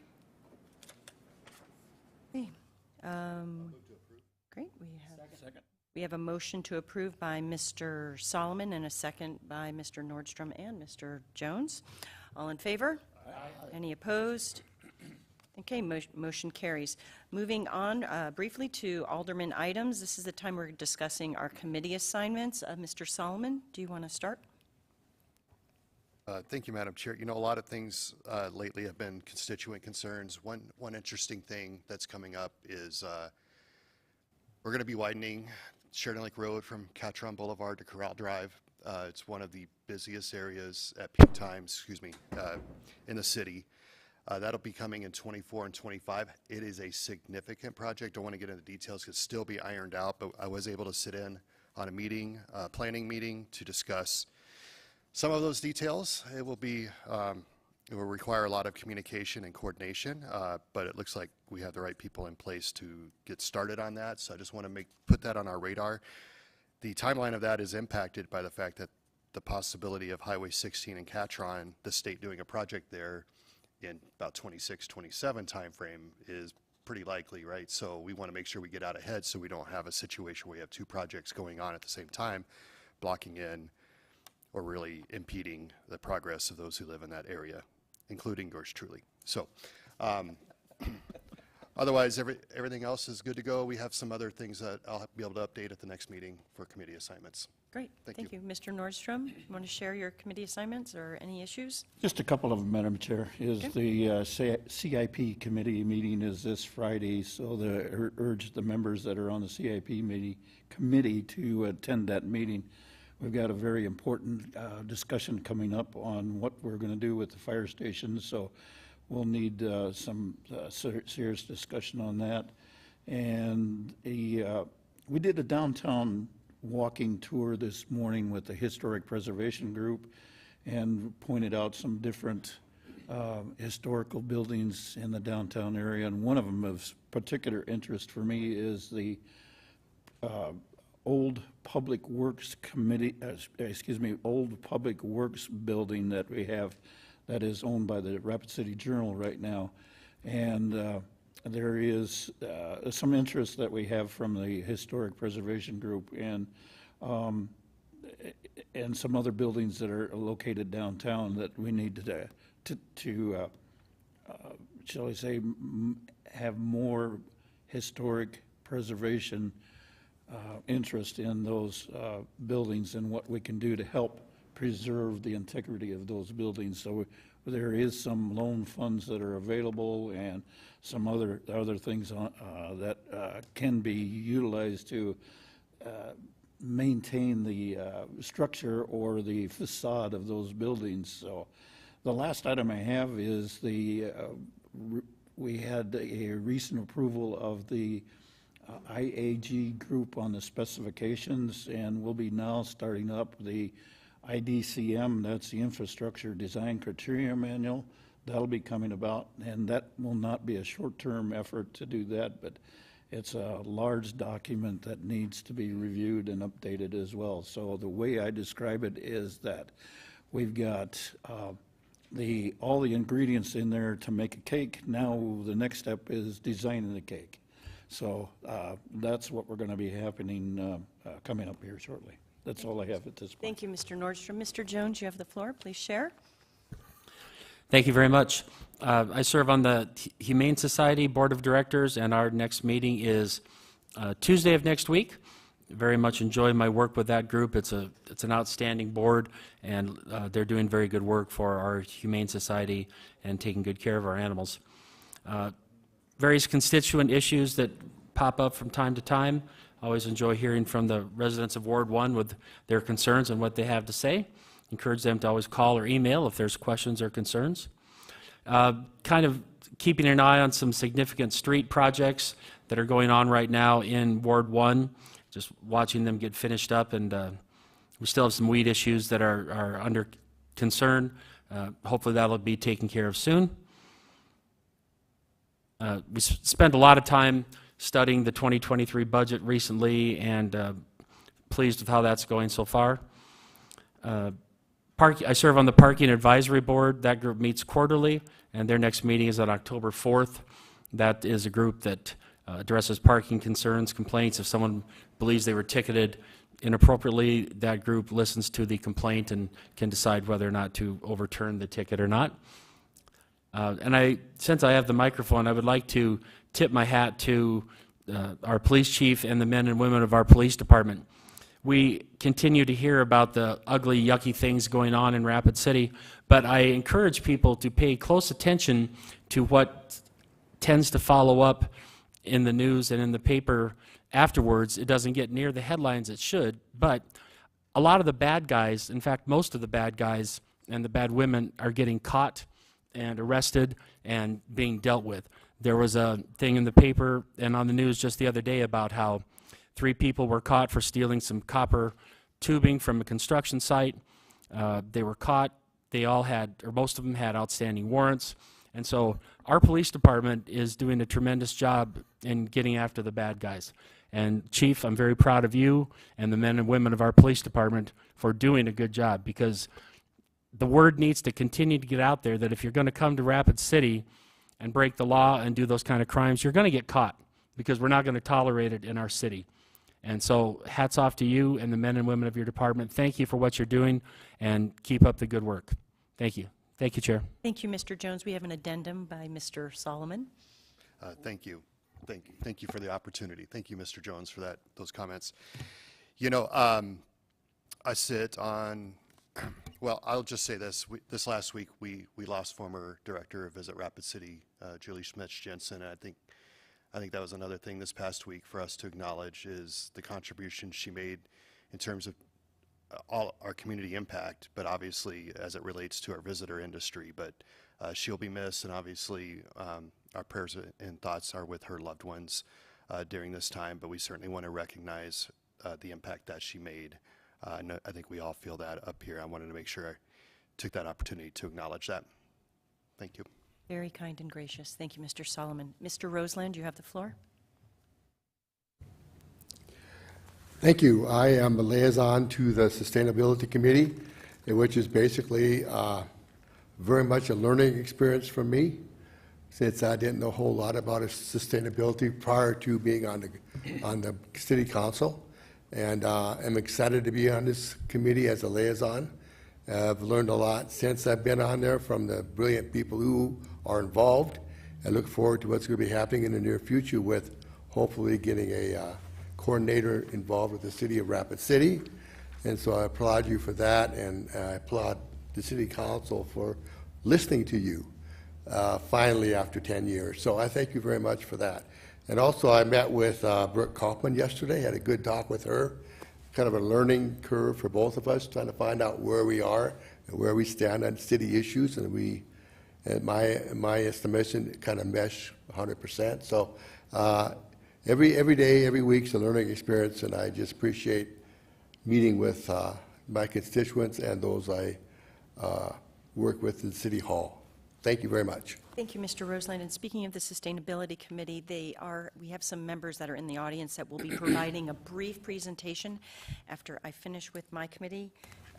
Okay. Great. We have a motion to approve by Mr. Solomon and a second by Mr. Nordstrom and Mr. Jones. All in favor? Aye. Any opposed? Okay, motion carries. Moving on briefly to Alderman items. This is the time we're discussing our committee assignments. Mr. Solomon, do you want to start? Thank you, Madam Chair. A lot of things lately have been constituent concerns. One interesting thing that's coming up is we're going to be widening Sheridan Lake Road from Catron Boulevard to Corral Drive. It's one of the busiest areas at peak times, in the city. That'll be coming in 24 and 25. It is a significant project. Don't want to get into details because it'll still be ironed out, but I was able to sit in on a meeting, planning meeting, to discuss some of those details. It will require a lot of communication and coordination, but it looks like we have the right people in place to get started on that. So I just want to put that on our radar. The timeline of that is impacted by the fact that the possibility of Highway 16 and Catron, the state doing a project there in about 26, 27 timeframe is pretty likely, right? So we want to make sure we get out ahead so we don't have a situation where we have two projects going on at the same time, blocking in or really impeding the progress of those who live in that area, including yours truly. So otherwise, everything else is good to go. We have some other things that I'll be able to update at the next meeting for committee assignments. Great, thank you. Mr. Nordstrom, you want to share your committee assignments or any issues? Just a couple of them, Madam Chair. The CIP committee meeting is this Friday, so urge the members that are on the CIP committee to attend that meeting. We've got a very important discussion coming up on what we're going to do with the fire stations, so we'll need some serious discussion on that. And the we did a downtown walking tour this morning with the Historic Preservation Group and pointed out some different historical buildings in the downtown area. And one of them of particular interest for me is the old Public Works Committee, old Public Works building that we have that is owned by the Rapid City Journal right now. And there is some interest that we have from the Historic Preservation Group and some other buildings that are located downtown that we need to shall I say, have more historic preservation interest in those buildings and what we can do to help preserve the integrity of those buildings. So there is some loan funds that are available and some other things that can be utilized to maintain the structure or the facade of those buildings. So the last item I have is we had a recent approval of the IAG group on the specifications, and we'll be now starting up the IDCM, that's the Infrastructure Design Criteria Manual. That'll be coming about, and that will not be a short-term effort to do that, but it's a large document that needs to be reviewed and updated as well. So the way I describe it is that we've got all the ingredients in there to make a cake. Now the next step is designing the cake. So that's what we're going to be happening coming up here shortly. That's all I have at this point. Thank you, Mr. Nordstrom. Mr. Jones, you have the floor. Please share. Thank you very much. I serve on the Humane Society Board of Directors, and our next meeting is Tuesday of next week. Very much enjoy my work with that group. It's an outstanding board, and they're doing very good work for our Humane Society and taking good care of our animals. Various constituent issues that pop up from time to time. Always enjoy hearing from the residents of Ward 1 with their concerns and what they have to say. Encourage them to always call or email if there's questions or concerns. Kind of keeping an eye on some significant street projects that are going on right now in Ward 1. Just watching them get finished up, and we still have some weed issues that are under concern. Hopefully that'll be taken care of soon. We spent a lot of time studying the 2023 budget recently, and pleased with how that's going so far. I serve on the Parking Advisory Board. That group meets quarterly, and their next meeting is on October 4th. That is a group that addresses parking concerns, complaints. If someone believes they were ticketed inappropriately, that group listens to the complaint and can decide whether or not to overturn the ticket or not. Since I have the microphone, I would like to tip my hat to our police chief and the men and women of our police department. We continue to hear about the ugly, yucky things going on in Rapid City, but I encourage people to pay close attention to what tends to follow up in the news and in the paper afterwards. It doesn't get near the headlines it should, but a lot of the bad guys, in fact, most of the bad guys and the bad women are getting caught and arrested and being dealt with. There was a thing in the paper and on the news just the other day about how 3 people were caught for stealing some copper tubing from a construction site. They were caught. They all had, or most of them had, outstanding warrants. And so our police department is doing a tremendous job in getting after the bad guys. And Chief, I'm very proud of you and the men and women of our police department for doing a good job, because the word needs to continue to get out there that if you're going to come to Rapid City and break the law and do those kind of crimes, you're going to get caught, because we're not going to tolerate it in our city. And so hats off to you and the men and women of your department. Thank you for what you're doing, and keep up the good work. Thank you. Thank you, Chair. Thank you, Mr. Jones. We have an addendum by Mr. Solomon. Thank you. Thank you for the opportunity. Thank you, Mr. Jones, for those comments. You know, I sit on, well, I'll just say this. This last week, we lost former director of Visit Rapid City, Julie Schmitz-Jensen. And I think that was another thing this past week for us to acknowledge, is the contribution she made in terms of all our community impact, but obviously as it relates to our visitor industry. But she'll be missed, and obviously our prayers and thoughts are with her loved ones. during this time, but we certainly want to recognize the impact that she made. And I think we all feel that up here. I wanted to make sure I took that opportunity to acknowledge that. Thank you. Very kind and gracious. Thank you, Mr. Solomon. Mr. Roseland, you have the floor. Thank you. I am the liaison to the Sustainability Committee, which is basically very much a learning experience for me, since I didn't know a whole lot about sustainability prior to being on the City Council. And I'm excited to be on this committee as a liaison. I've learned a lot since I've been on there from the brilliant people who are involved. I look forward to what's going to be happening in the near future with hopefully getting a coordinator involved with the City of Rapid City. And so I applaud you for that, and I applaud the City Council for listening to you finally after 10 years. So I thank you very much for that. And also I met with Brooke Kaufman yesterday, had a good talk with her. Kind of a learning curve for both of us, trying to find out where we are and where we stand on city issues, and we, in my estimation, kind of mesh 100%. So every day, every week's a learning experience, and I just appreciate meeting with my constituents and those I work with in City Hall. Thank you very much. Thank you, Mr. Roseland. And speaking of the Sustainability Committee, we have some members that are in the audience that will be providing a brief presentation after I finish with my committee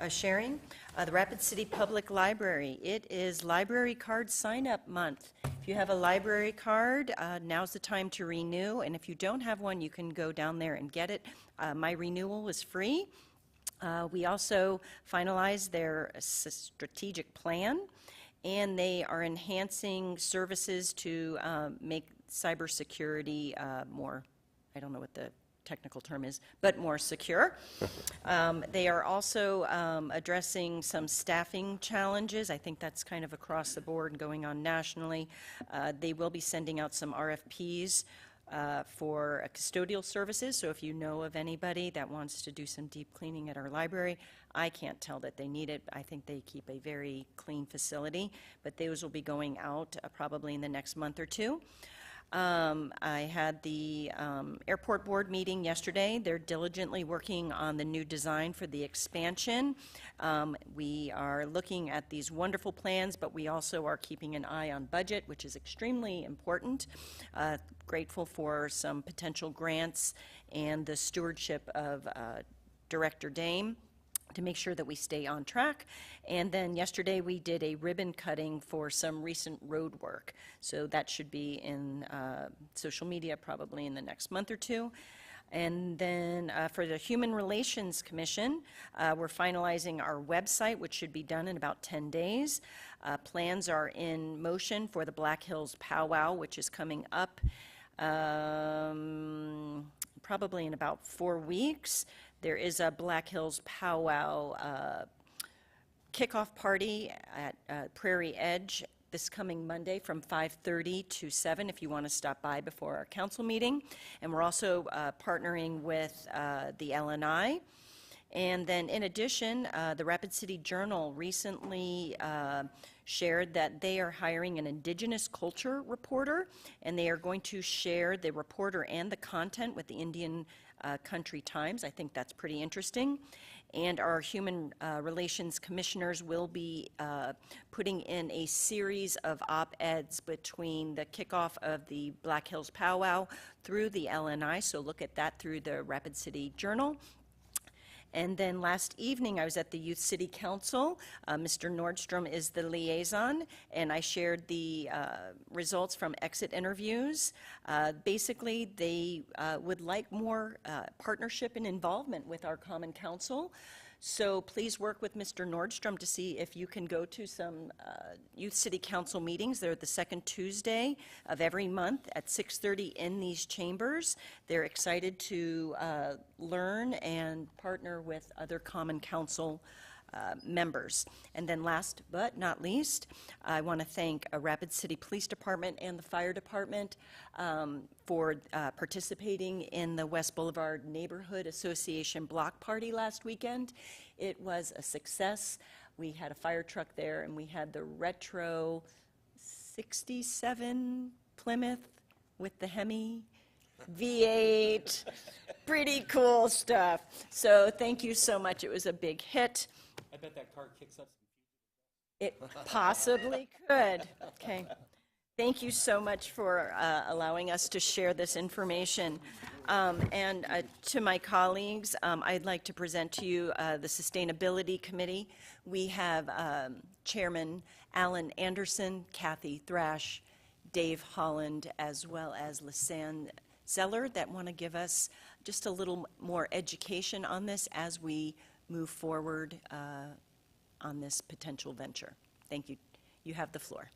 sharing. The Rapid City Public Library. It is Library Card Sign-Up Month. If you have a library card, now's the time to renew. And if you don't have one, you can go down there and get it. My renewal was free. We also finalized their strategic plan, and they are enhancing services to make cybersecurity more, I don't know what the technical term is, but more secure. They are also addressing some staffing challenges. I think that's kind of across the board going on nationally. They will be sending out some RFPs for custodial services, so if you know of anybody that wants to do some deep cleaning at our library, I can't tell that they need it. I think they keep a very clean facility, but those will be going out probably in the next month or two. I had the airport board meeting yesterday. They're diligently working on the new design for the expansion. We are looking at these wonderful plans, but we also are keeping an eye on budget, which is extremely important. Grateful for some potential grants and the stewardship of Director Dame to make sure that we stay on track. And then yesterday we did a ribbon cutting for some recent road work. So that should be in social media probably in the next month or two. And then for the Human Relations Commission, we're finalizing our website, which should be done in about 10 days. Plans are in motion for the Black Hills Powwow, which is coming up probably in about 4 weeks. There is a Black Hills Powwow kickoff party at Prairie Edge this coming Monday from 5:30 to 7 if you want to stop by before our council meeting. And we're also partnering with the LNI. And then in addition, the Rapid City Journal recently shared that they are hiring an Indigenous culture reporter, and they are going to share the reporter and the content with the Indian Country Times. I think that's pretty interesting. And our Human Relations Commissioners will be putting in a series of op-eds between the kickoff of the Black Hills Powwow through the LNI, so look at that through the Rapid City Journal. And then last evening, I was at the Youth City Council. Mr. Nordstrom is the liaison, and I shared the results from exit interviews. Basically, they would like more partnership and involvement with our Common Council. So please work with Mr. Nordstrom to see if you can go to some Youth City Council meetings. They're the second Tuesday of every month at 6:30 in these chambers. They're excited to learn and partner with other Common Council members. And then last but not least, I want to thank Rapid City Police Department and the Fire Department for participating in the West Boulevard Neighborhood Association block party last weekend. It was a success. We had a fire truck there, and we had the retro 67 Plymouth with the Hemi V8, pretty cool stuff. So thank you so much. It was a big hit. I bet that car kicks up. It possibly could. Okay. Thank you so much for allowing us to share this information. And to my colleagues, I'd like to present to you the Sustainability Committee. We have Chairman Alan Anderson, Kathy Thrash, Dave Holland, as well as Lisanne Zeller that want to give us just a little more education on this as we move forward on this potential venture. Thank you. You have the floor.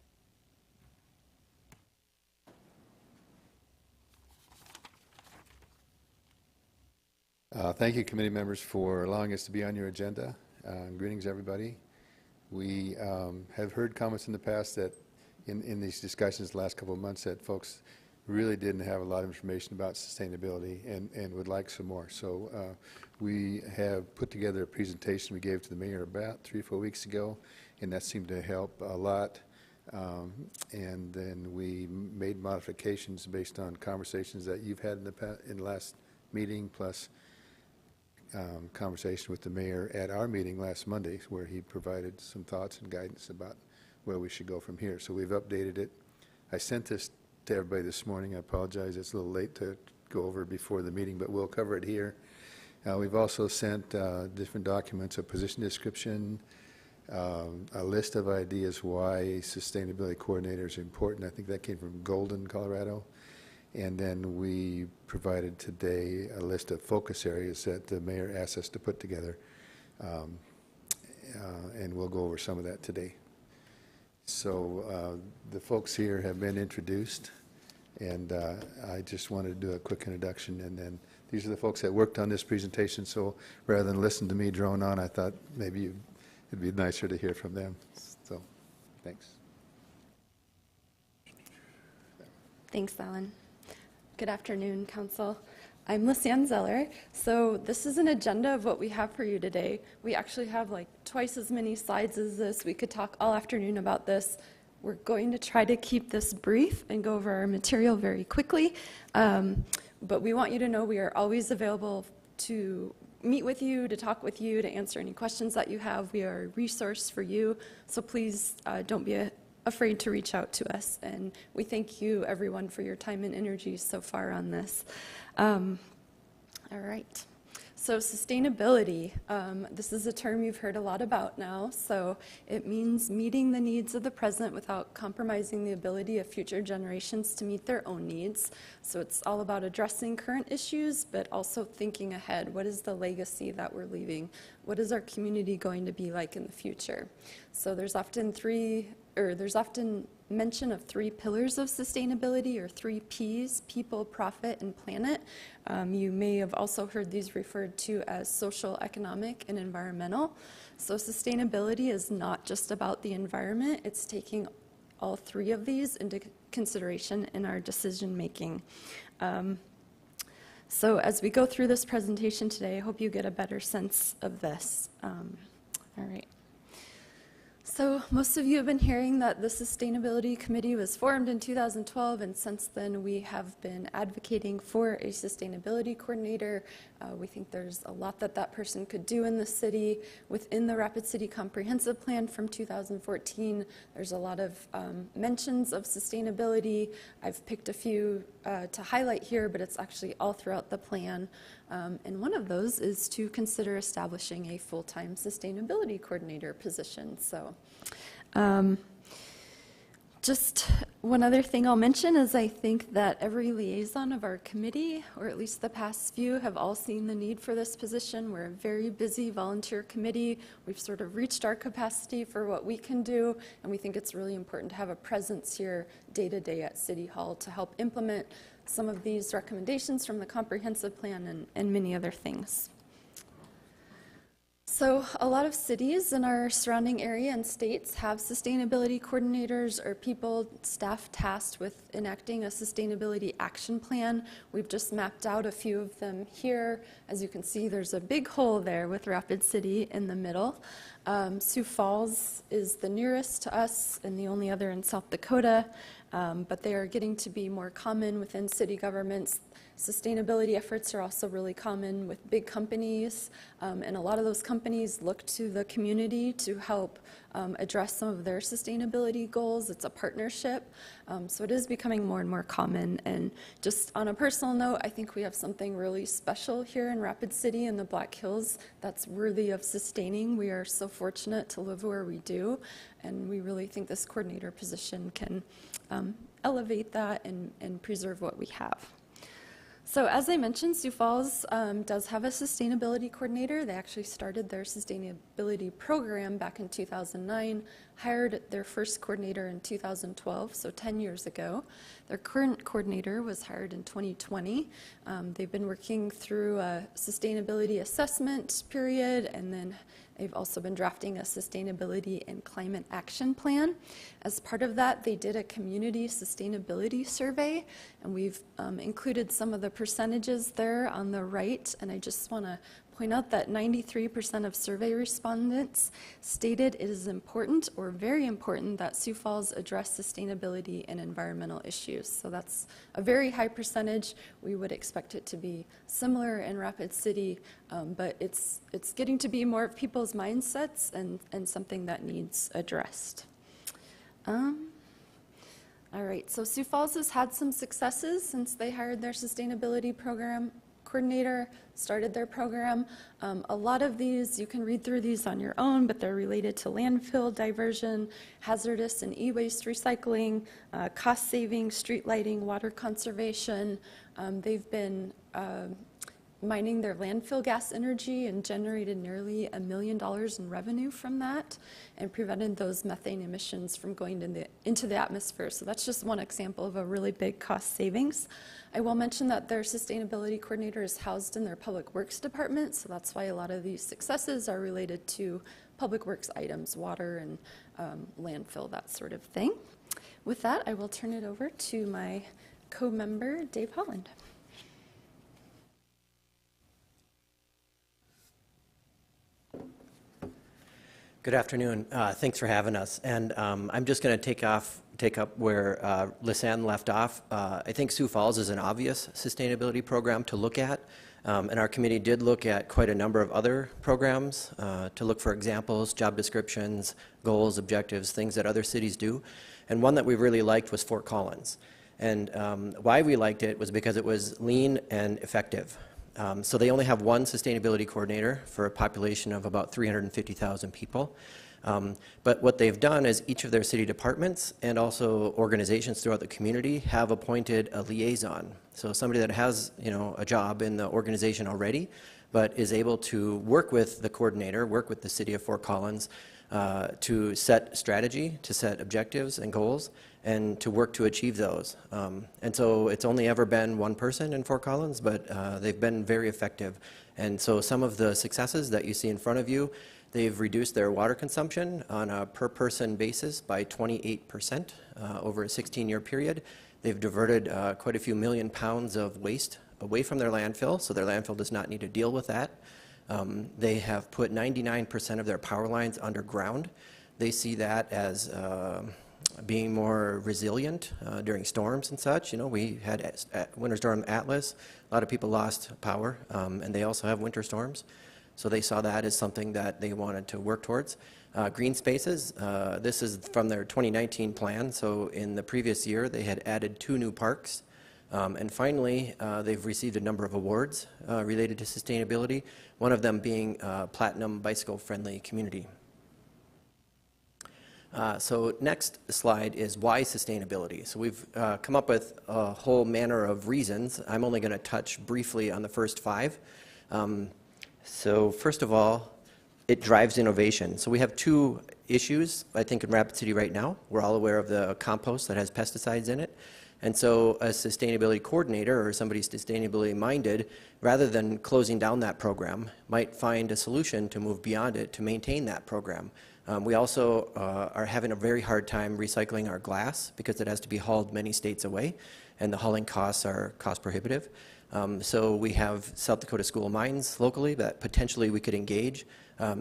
Thank you, committee members, for allowing us to be on your agenda. Greetings, everybody. We have heard comments in the past that in these discussions the last couple of months that folks really didn't have a lot of information about sustainability and would like some more. So we have put together a presentation we gave to the mayor about 3 or 4 weeks ago, and that seemed to help a lot. And then we made modifications based on conversations that you've had in the last meeting, plus conversation with the mayor at our meeting last Monday, where he provided some thoughts and guidance about where we should go from here. So we've updated it. I sent this to everybody this morning. I apologize, it's a little late to go over before the meeting, but we'll cover it here. We've also sent different documents, a position description, a list of ideas why sustainability coordinators are important. I think that came from Golden, Colorado. And then we provided today a list of focus areas that the mayor asked us to put together. And we'll go over some of that today. So the folks here have been introduced, and I just wanted to do a quick introduction. And then these are the folks that worked on this presentation. So rather than listen to me drone on, I thought maybe it'd be nicer to hear from them. So thanks. Thanks, Alan. Good afternoon, Council. I'm Lisanne Zeller. So this is an agenda of what we have for you today. We actually have like twice as many slides as this. We could talk all afternoon about this. We're going to try to keep this brief and go over our material very quickly. But we want you to know we are always available to meet with you, to talk with you, to answer any questions that you have. We are a resource for you. So please don't be afraid to reach out to us, and we thank you, everyone, for your time and energy so far on this. All right. So sustainability, this is a term you've heard a lot about now. So it means meeting the needs of the present without compromising the ability of future generations to meet their own needs. So it's all about addressing current issues, but also thinking ahead. What is the legacy that we're leaving? What is our community going to be like in the future? So there's often mention of 3 pillars of sustainability, or 3 Ps: people, profit, and planet. You may have also heard these referred to as social, economic, and environmental. So sustainability is not just about the environment, it's taking all 3 of these into consideration in our decision making. So as we go through this presentation today, I hope you get a better sense of this. All right. So most of you have been hearing that the Sustainability Committee was formed in 2012, and since then we have been advocating for a sustainability coordinator. We think there's a lot that person could do in the city. Within the Rapid City Comprehensive Plan from 2014, there's a lot of mentions of sustainability. I've picked a few to highlight here, but it's actually all throughout the plan. And one of those is to consider establishing a full-time sustainability coordinator position. So just one other thing I'll mention is I think that every liaison of our committee, or at least the past few, have all seen the need for this position. We're a very busy volunteer committee. We've sort of reached our capacity for what we can do, and we think it's really important to have a presence here day to day at City Hall to help implement some of these recommendations from the comprehensive plan and many other things. So a lot of cities in our surrounding area and states have sustainability coordinators or people, staff tasked with enacting a sustainability action plan. We've just mapped out a few of them here. As you can see, there's a big hole there with Rapid City in the middle. Sioux Falls is the nearest to us and the only other in South Dakota. but they are getting to be more common within city governments. Sustainability efforts are also really common with big companies, and a lot of those companies look to the community to help address some of their sustainability goals. It's a partnership, so it is becoming more and more common. And just on a personal note, I think we have something really special here in Rapid City in the Black Hills that's worthy of sustaining. We are so fortunate to live where we do, and we really think this coordinator position can elevate that and preserve what we have. So as I mentioned, Sioux Falls does have a sustainability coordinator. They actually started their sustainability program back in 2009, hired their first coordinator in 2012, so 10 years ago. Their current coordinator was hired in 2020. They've been working through a sustainability assessment period, and then they've also been drafting a sustainability and climate action plan. As part of that, they did a community sustainability survey, and we've included some of the percentages there on the right, and I just want to point out that 93% of survey respondents stated it is important or very important that Sioux Falls address sustainability and environmental issues. So that's a very high percentage. We would expect it to be similar in Rapid City, but it's getting to be more of people's mindsets and something that needs addressed. All right, so Sioux Falls has had some successes since they hired their sustainability program coordinator, started their program. A lot of these, you can read through these on your own, but they're related to landfill diversion, hazardous and e-waste recycling, cost saving, street lighting, water conservation. They've been mining their landfill gas energy and generated nearly $1 million in revenue from that and prevented those methane emissions from going into the atmosphere. So that's just one example of a really big cost savings. I will mention that their sustainability coordinator is housed in their public works department, so that's why a lot of these successes are related to public works items, water and landfill, that sort of thing. With that, I will turn it over to my co-member, Dave Holland. Good afternoon. Thanks for having us. And I'm just going to take up where Lisanne left off. I think Sioux Falls is an obvious sustainability program to look at. And our committee did look at quite a number of other programs to look for examples, job descriptions, goals, objectives, things that other cities do. And one that we really liked was Fort Collins. And why we liked it was because it was lean and effective. So they only have one sustainability coordinator for a population of about 350,000 people. But what they've done is each of their city departments and also organizations throughout the community have appointed a liaison. So somebody that has, a job in the organization already, but is able to work with the coordinator, work with the city of Fort Collins to set strategy, to set objectives and goals, and to work to achieve those. And so it's only ever been one person in Fort Collins, but they've been very effective. And so some of the successes that you see in front of you, they've reduced their water consumption on a per person basis by 28% over a 16-year period. They've diverted quite a few million pounds of waste away from their landfill, so their landfill does not need to deal with that. They have put 99% of their power lines underground. They see that as being more resilient during storms and such. We had Winter Storm Atlas. A lot of people lost power, and they also have winter storms. So they saw that as something that they wanted to work towards. Green spaces, this is from their 2019 plan. So in the previous year, they had added 2 new parks. And finally, they've received a number of awards related to sustainability, one of them being Platinum Bicycle Friendly Community. So next slide is why sustainability. So we've come up with a whole manner of reasons. I'm only going to touch briefly on the first 5. So first of all, it drives innovation. So we have 2 issues, I think, in Rapid City right now. We're all aware of the compost that has pesticides in it. And so a sustainability coordinator or somebody sustainability minded, rather than closing down that program, might find a solution to move beyond it to maintain that program. We also are having a very hard time recycling our glass because it has to be hauled many states away, and the hauling costs are cost prohibitive. So we have South Dakota School of Mines locally that potentially we could engage.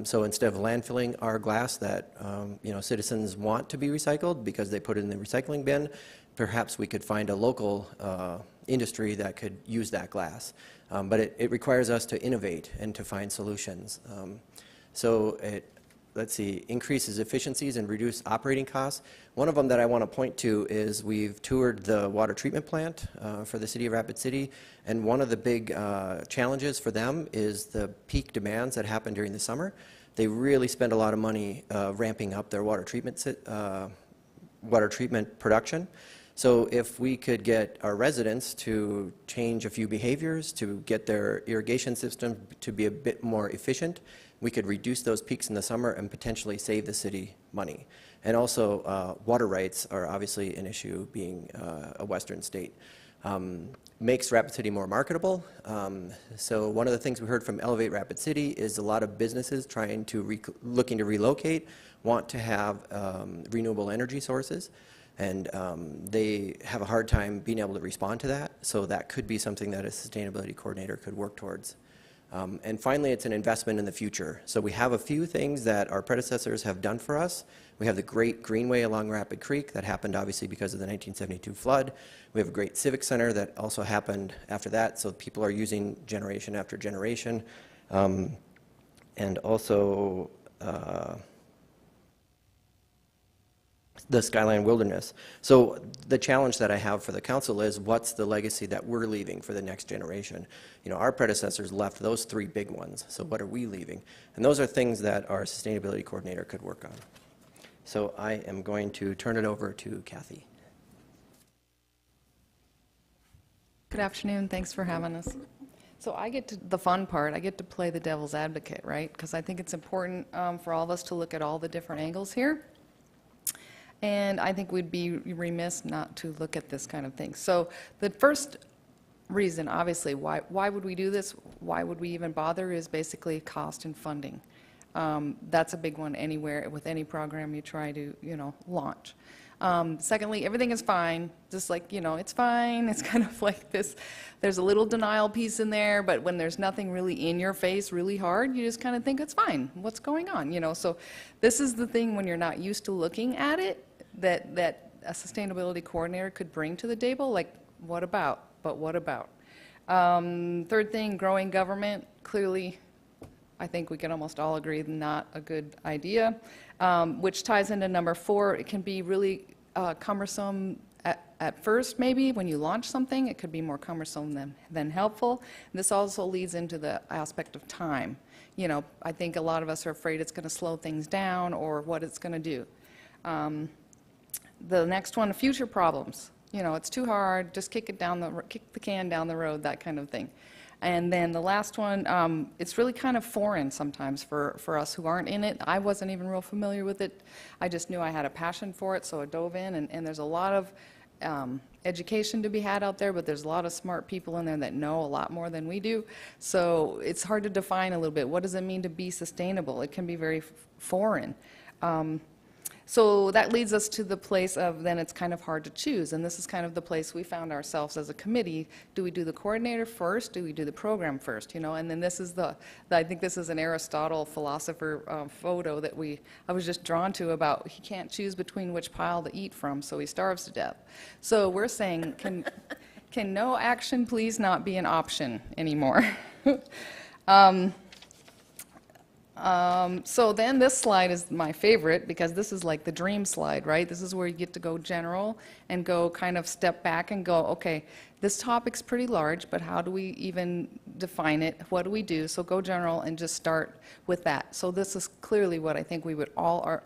So instead of landfilling our glass that citizens want to be recycled because they put it in the recycling bin, perhaps we could find a local industry that could use that glass. But it requires us to innovate and to find solutions. So it, let's see, increases efficiencies and reduce operating costs. One of them that I want to point to is we've toured the water treatment plant for the city of Rapid City, and one of the big challenges for them is the peak demands that happen during the summer. They really spend a lot of money ramping up their water treatment production. So if we could get our residents to change a few behaviors, to get their irrigation system to be a bit more efficient, we could reduce those peaks in the summer and potentially save the city money. And also, water rights are obviously an issue, being a western state. Makes Rapid City more marketable. So one of the things we heard from Elevate Rapid City is a lot of businesses trying to looking to relocate want to have renewable energy sources, and they have a hard time being able to respond to that. So that could be something that a sustainability coordinator could work towards. And finally, it's an investment in the future. So we have a few things that our predecessors have done for us. We have the great Greenway along Rapid Creek that happened obviously because of the 1972 flood. We have a great civic center that also happened after that, so people are using generation after generation. And also the Skyline Wilderness. So the challenge that I have for the council is, what's the legacy that we're leaving for the next generation? You know, our predecessors left those three big ones, so what are we leaving? And those are things that our sustainability coordinator could work on. So I am going to turn it over to Kathy. Good afternoon, thanks for having us. So I get to, the fun part, I get to play the devil's advocate, right? Because I think it's important for all of us to look at all the different angles here. And I think we'd be remiss not to look at this kind of thing. So the first reason, obviously, why would we do this? Why would we even bother is basically cost and funding. That's a big one anywhere with any program you try to, launch. Secondly, everything is fine, just like, it's fine. It's kind of like this, there's a little denial piece in there, but when there's nothing really in your face really hard, you just kind of think it's fine. What's going on? So this is the thing when you're not used to looking at it that a sustainability coordinator could bring to the table, like, what about? But what about? Third thing, growing government, clearly, I think we can almost all agree, not a good idea, which ties into number 4. It can be really cumbersome at first, maybe, when you launch something. It could be more cumbersome than helpful. And this also leads into the aspect of time. I think a lot of us are afraid it's going to slow things down or what it's going to do. The next one, future problems. It's too hard, just kick the can down the road, that kind of thing. And then the last one, it's really kind of foreign sometimes for us who aren't in it. I wasn't even real familiar with it. I just knew I had a passion for it, so I dove in. And there's a lot of education to be had out there, but there's a lot of smart people in there that know a lot more than we do. So it's hard to define a little bit. What does it mean to be sustainable? It can be very foreign. So that leads us to the place of then it's kind of hard to choose, and this is kind of the place we found ourselves as a committee. Do we do the coordinator first? Do we do the program first? And then this is I think this is an Aristotle philosopher photo that I was just drawn to about he can't choose between which pile to eat from, so he starves to death. So we're saying, can no action please not be an option anymore? So then this slide is my favorite because this is like the dream slide, right? This is where you get to go general and go kind of step back and go, okay, this topic's pretty large, but how do we even define it? What do we do? So go general and just start with that. So this is clearly what I think we would all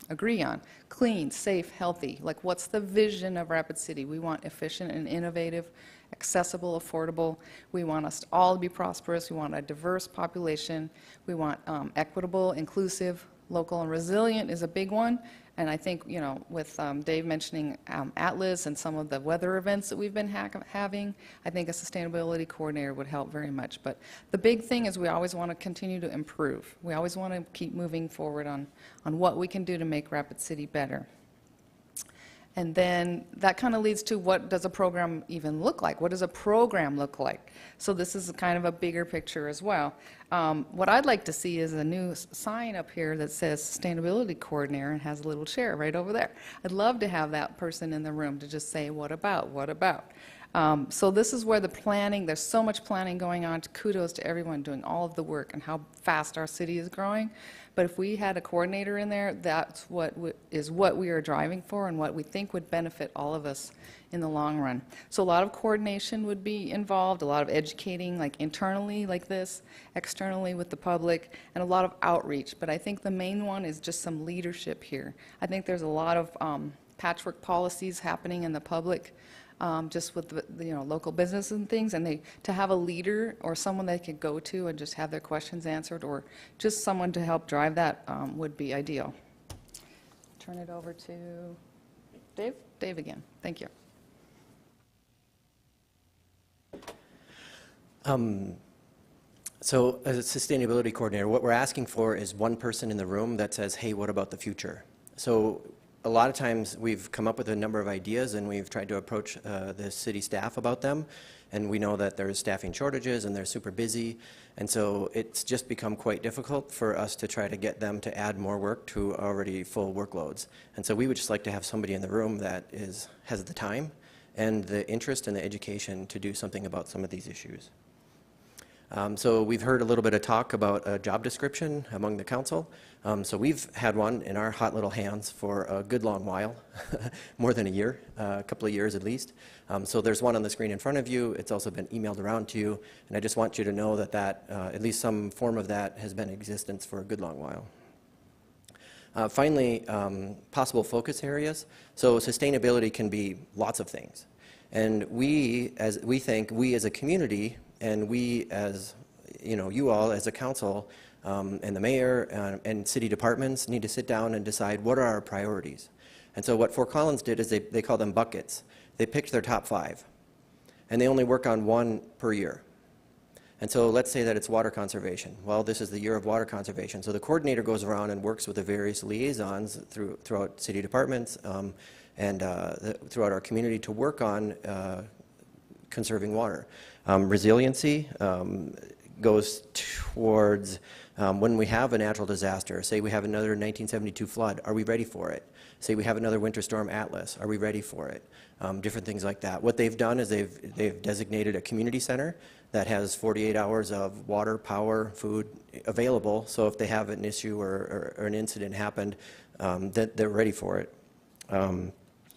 agree on. Clean, safe, healthy. Like, what's the vision of Rapid City? We want efficient and innovative, accessible, affordable. We want us all to be prosperous. We want a diverse population. We want equitable, inclusive, local, and resilient is a big one. And I think, with Dave mentioning Atlas and some of the weather events that we've been having, I think a sustainability coordinator would help very much. But the big thing is we always want to continue to improve. We always want to keep moving forward on what we can do to make Rapid City better. And then that kind of leads to, what does a program even look like? What does a program look like? So this is kind of a bigger picture as well. What I'd like to see is a new sign up here that says Sustainability Coordinator and has a little chair right over there. I'd love to have that person in the room to just say, what about, what about? So this is where the planning, there's so much planning going on. Kudos to everyone doing all of the work and how fast our city is growing. But if we had a coordinator in there, that's what we are driving for and what we think would benefit all of us in the long run. So a lot of coordination would be involved, a lot of educating, like internally like this, externally with the public, and a lot of outreach. But I think the main one is just some leadership here. I think there's a lot of patchwork policies happening in the public, just with the local business and things, and to have a leader or someone they could go to and just have their questions answered, or just someone to help drive that would be ideal. Turn it over to Dave. Dave again. Thank you. So as a sustainability coordinator, what we're asking for is one person in the room that says, hey, what about the future? So a lot of times we've come up with a number of ideas and we've tried to approach the city staff about them, and we know that there's staffing shortages and they're super busy, and so it's just become quite difficult for us to try to get them to add more work to already full workloads. And so we would just like to have somebody in the room that has the time and the interest and the education to do something about some of these issues. So we've heard a little bit of talk about a job description among the council. So we've had one in our hot little hands for a good long while, more than a year, a couple of years at least. So there's one on the screen in front of you. It's also been emailed around to you, and I just want you to know that at least some form of that has been in existence for a good long while. Finally, possible focus areas. So sustainability can be lots of things. And we think we as a community, and we as, you all as a council, and the mayor and city departments need to sit down and decide what are our priorities. And so what Fort Collins did is they call them buckets. They picked their top 5, and they only work on one per year. And so let's say that it's water conservation. Well, this is the year of water conservation. So the coordinator goes around and works with the various liaisons throughout city departments and throughout our community to work on conserving water. Resiliency goes towards when we have a natural disaster. Say we have another 1972 flood, are we ready for it? Say we have another winter storm Atlas, are we ready for it? Different things like that. What they've done is they've designated a community center that has 48 hours of water, power, food available, so if they have an issue or an incident happened, that they're ready for it.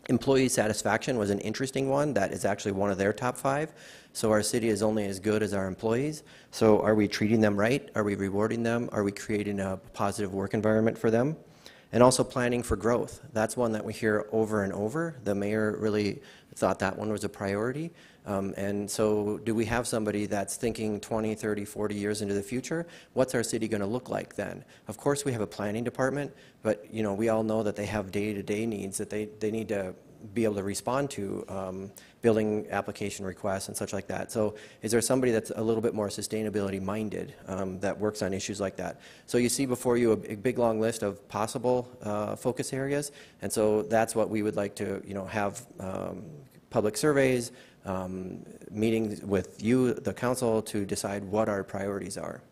Employee satisfaction was an interesting one. That is actually one of their top 5. So our city is only as good as our employees. So are we treating them right? Are we rewarding them? Are we creating a positive work environment for them? And also planning for growth. That's one that we hear over and over. The mayor really thought that one was a priority. And so do we have somebody that's thinking 20, 30, 40 years into the future? What's our city going to look like then? Of course we have a planning department, but we all know that they have day-to-day needs that they need to be able to respond to, building application requests and such like that. So is there somebody that's a little bit more sustainability minded that works on issues like that? So you see before you a big long list of possible focus areas, and so that's what we would like to have public surveys, meetings with you, the council, to decide what our priorities are.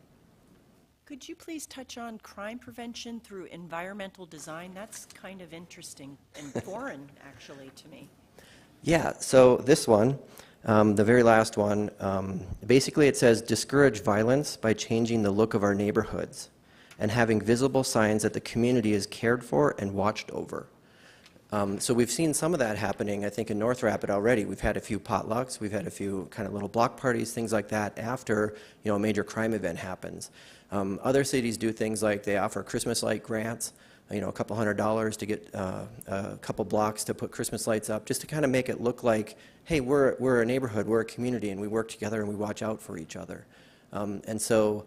Could you please touch on crime prevention through environmental design? That's kind of interesting and foreign, actually, to me. Yeah, so this one, the very last one, basically it says discourage violence by changing the look of our neighborhoods and having visible signs that the community is cared for and watched over. So we've seen some of that happening, I think, in North Rapid already. We've had a few potlucks, we've had a few kind of little block parties, things like that after a major crime event happens. Other cities do things like they offer Christmas light grants, a couple $100 to get a couple blocks to put Christmas lights up, just to kind of make it look like, hey, we're a neighborhood, we're a community, and we work together and we watch out for each other. And so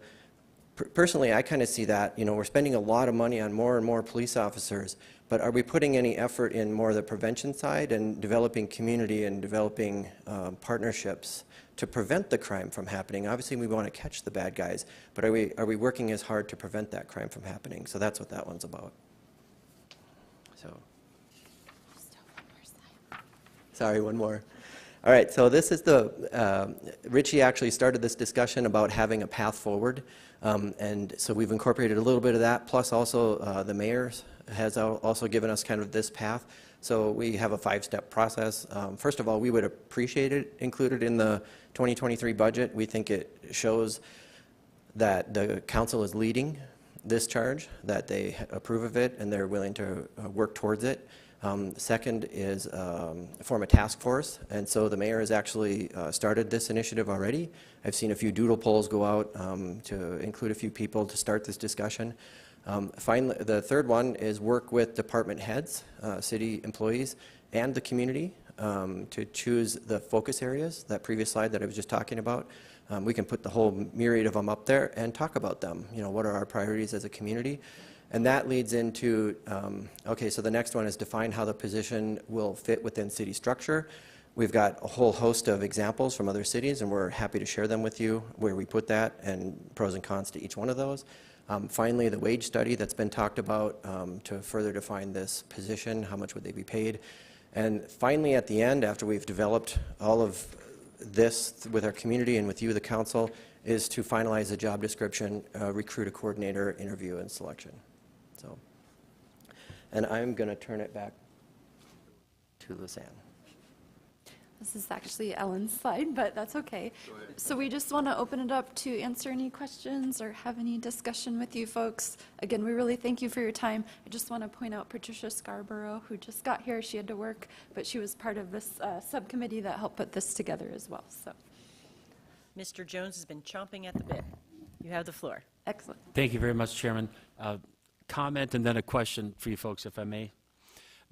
personally, I kind of see that, we're spending a lot of money on more and more police officers, but are we putting any effort in more the prevention side and developing community and developing partnerships to prevent the crime from happening? Obviously, we want to catch the bad guys, but are we working as hard to prevent that crime from happening? So that's what that one's about. So. Just have one more Sorry, one more. All right, so this is the, Richie actually started this discussion about having a path forward. And so we've incorporated a little bit of that, plus also the mayor has also given us kind of this path. So we have a 5-step process. First of all, we would appreciate it included in the 2023 budget. We think it shows that the council is leading this charge, that they approve of it and they're willing to work towards it. Second is form a task force, and so the mayor has actually started this initiative already. I've seen a few doodle polls go out to include a few people to start this discussion. Finally, the third one is work with department heads, city employees, and the community to choose the focus areas, that previous slide that I was just talking about. We can put the whole myriad of them up there and talk about them. You know, what are our priorities as a community? And that leads into, okay, so the next one is define how the position will fit within city structure. We've got a whole host of examples from other cities, and we're happy to share them with you, where we put that and pros and cons to each one of those. Finally, the wage study that's been talked about to further define this position, how much would they be paid. And finally, at the end, after we've developed all of this with our community and with you, the council, is to finalize a job description, recruit a coordinator, interview, and selection. So, and I'm going to turn it back to Lisanne. This is actually Ellen's slide, but that's okay. So we just want to open it up to answer any questions or have any discussion with you folks. Again, we really thank you for your time. I just want to point out Patricia Scarborough, who just got here. She had to work, but she was part of this subcommittee that helped put this together as well. So, Mr. Jones has been chomping at the bit. You have the floor. Excellent. Thank you very much, Chairman. Comment and then a question for you folks, if I may.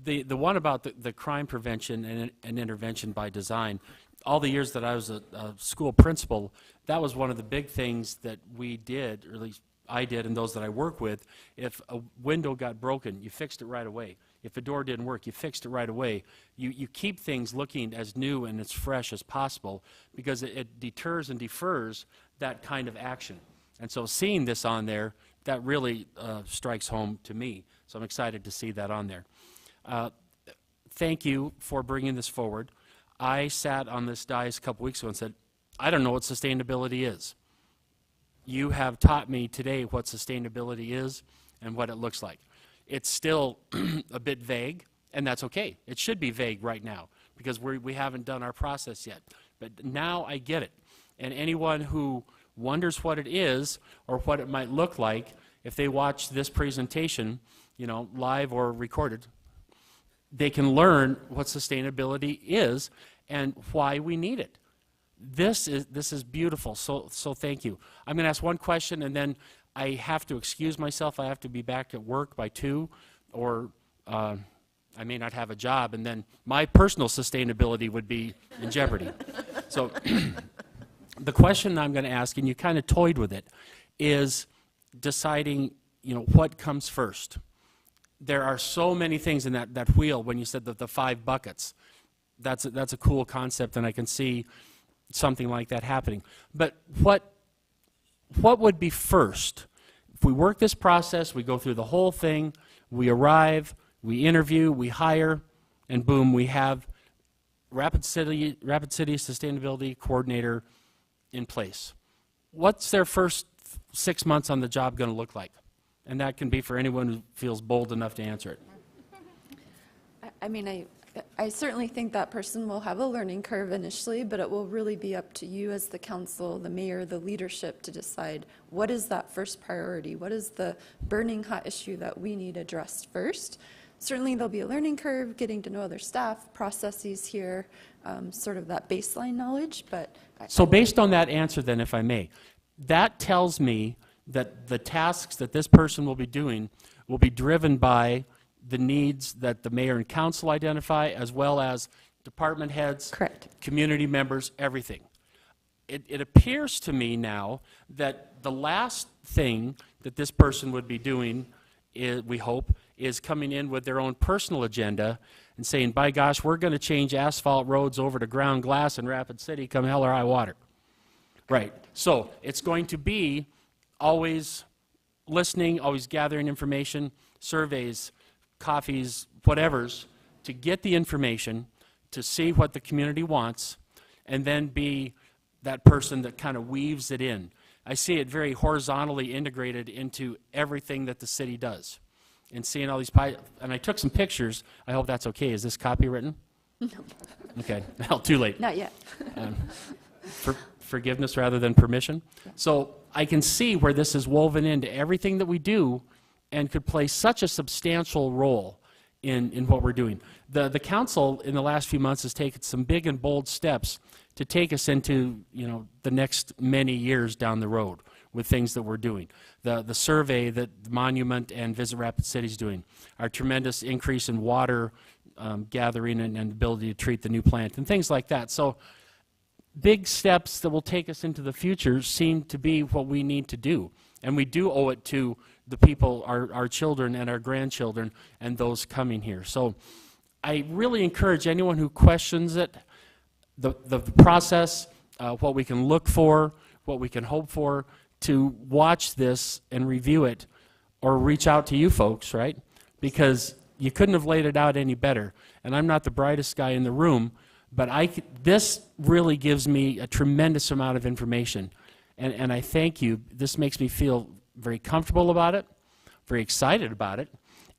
The one about the crime prevention and intervention by design, all the years that I was a school principal, that was one of the big things that we did, or at least I did and those that I work with. If a window got broken, you fixed it right away. If a door didn't work, you fixed it right away. You keep things looking as new and as fresh as possible, because it deters and defers that kind of action. And so seeing this on there, that really strikes home to me. So I'm excited to see that on there. Thank you for bringing this forward. I sat on this dais a couple weeks ago and said, I don't know what sustainability is. You have taught me today what sustainability is and what it looks like. It's still a bit vague, and that's okay. It should be vague right now, because we haven't done our process yet. But now I get it. And anyone who wonders what it is or what it might look like, if they watch this presentation, you know, live or recorded, they can learn what sustainability is and why we need it. This is beautiful, so thank you. I'm going to ask one question, and then I have to excuse myself. I have to be back at work by 2, or I may not have a job, and then my personal sustainability would be in jeopardy. So the question I'm going to ask, and you kind of toyed with it, is deciding, you know, what comes first. There are so many things in that wheel. When you said that the 5 buckets, that's a cool concept, and I can see something like that happening. But what would be first? If we work this process, we go through the whole thing, we arrive, we interview, we hire, and boom, we have Rapid City Sustainability Coordinator in place. What's their first 6 months on the job going to look like? And that can be for anyone who feels bold enough to answer it. I mean, I certainly think that person will have a learning curve initially, but it will really be up to you as the council, the mayor, the leadership to decide what is that first priority, what is the burning hot issue that we need addressed first. Certainly there'll be a learning curve, getting to know other staff, processes here, sort of that baseline knowledge, but... So based on that answer then, if I may, that tells me that the tasks that this person will be doing will be driven by the needs that the mayor and council identify, as well as department heads, correct, community members, everything. It appears to me now that the last thing that this person would be doing, we hope, is coming in with their own personal agenda and saying, by gosh, we're going to change asphalt roads over to ground glass in Rapid City come hell or high water. Right. So it's going to be always listening, always gathering information, surveys, coffees, whatevers, to get the information, to see what the community wants and then be that person that kind of weaves it in. I see it very horizontally integrated into everything that the city does. And seeing all these and I took some pictures. I hope that's okay. Is this copywritten? No. Okay, well, too late. Not yet. Forgiveness rather than permission. So I can see where this is woven into everything that we do and could play such a substantial role in what we're doing. The council in the last few months has taken some big and bold steps to take us into, you know, the next many years down the road with things that we're doing. The survey that Monument and Visit Rapid City is doing, our tremendous increase in water gathering and ability to treat the new plant and things like that. So big steps that will take us into the future seem to be what we need to do. And we do owe it to the people, our children and our grandchildren and those coming here. So I really encourage anyone who questions it, the process, what we can look for, what we can hope for, to watch this and review it or reach out to you folks, right? Because you couldn't have laid it out any better. And I'm not the brightest guy in the room, but this really gives me a tremendous amount of information. And I thank you. This makes me feel very comfortable about it, very excited about it.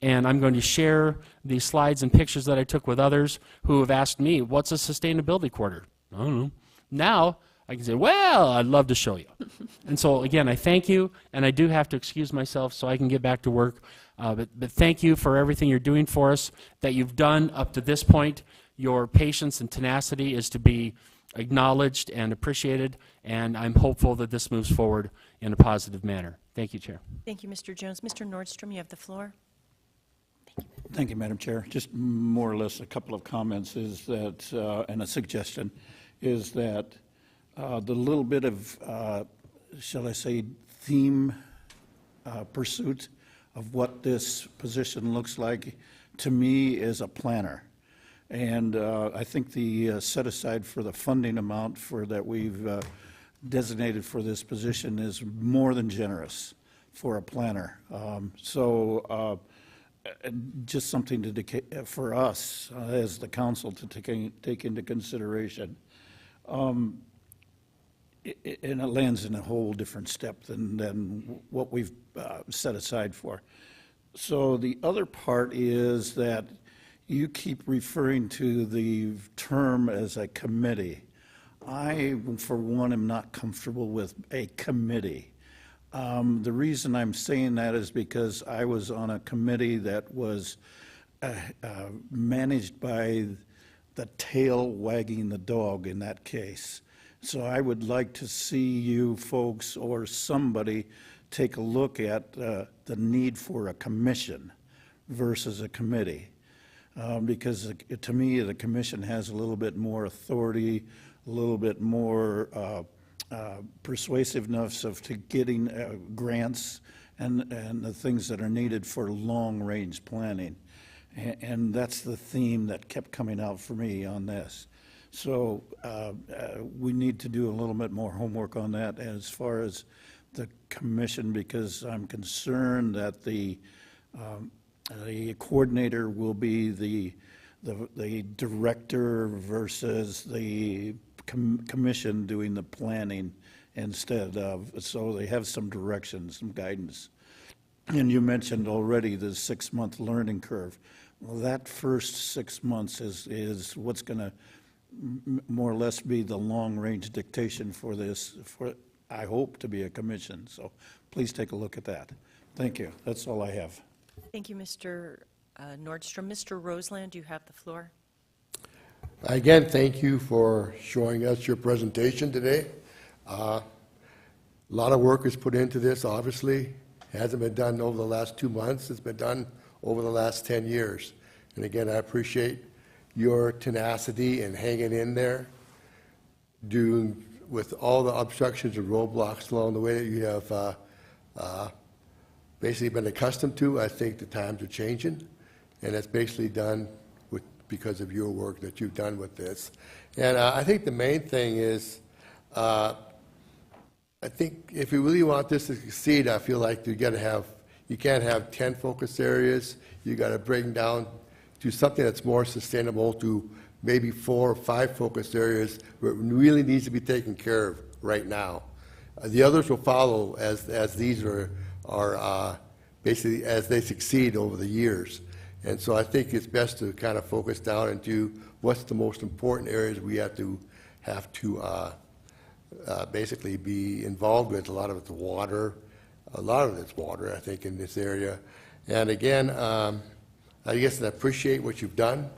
And I'm going to share these slides and pictures that I took with others who have asked me, what's a sustainability quarter? I don't know. Now I can say, well, I'd love to show you. And so again, I thank you, and I do have to excuse myself so I can get back to work. But thank you for everything you're doing for us, that you've done up to this point. Your patience and tenacity is to be acknowledged and appreciated, and I'm hopeful that this moves forward in a positive manner. Thank you, Chair. Thank you, Mr. Jones. Mr. Nordstrom, you have the floor. Thank you, Madam Chair. Just more or less a couple of comments is that, and a suggestion, is that the little bit of, shall I say, theme pursuit of what this position looks like, to me, is a planner. And I think the set aside for the funding amount that we've designated for this position is more than generous for a planner. Just something for us as the council to take into consideration. And it lands in a whole different step than what we've set aside for. So the other part is that you keep referring to the term as a committee. I, for one, am not comfortable with a committee. The reason I'm saying that is because I was on a committee that was managed by the tail wagging the dog in that case. So I would like to see you folks or somebody take a look at the need for a commission versus a committee. Because to me, the commission has a little bit more authority, a little bit more persuasiveness to getting grants and the things that are needed for long-range planning. And that's the theme that kept coming out for me on this. So we need to do a little bit more homework on that as far as the commission, because I'm concerned that the coordinator will be the director versus the commission doing the planning instead of, so they have some direction, some guidance. And you mentioned already the 6-month learning curve. Well, that first 6 months is what's going to more or less be the long-range dictation for this, for I hope to be a commission. So please take a look at that. Thank you. That's all I have. Thank you, Mr. Nordstrom. Mr. Roseland, you have the floor. Again, thank you for showing us your presentation today. A lot of work is put into this, obviously. It hasn't been done over the last 2 months. It's been done over the last 10 years. And again, I appreciate your tenacity and hanging in there, doing with all the obstructions and roadblocks along the way that you have basically been accustomed to. I think the times are changing, and it's basically done because of your work that you've done with this. And I think the main thing is, I think if you really want this to succeed, I feel like you can't have 10 focus areas. You got to bring down to something that's more sustainable to maybe 4 or 5 focused areas where it really needs to be taken care of right now. The others will follow as these are basically as they succeed over the years. And so I think it's best to kind of focus down into what's the most important areas we have to basically be involved with. A lot of it's water, I think, in this area. And again, I guess I appreciate what you've done.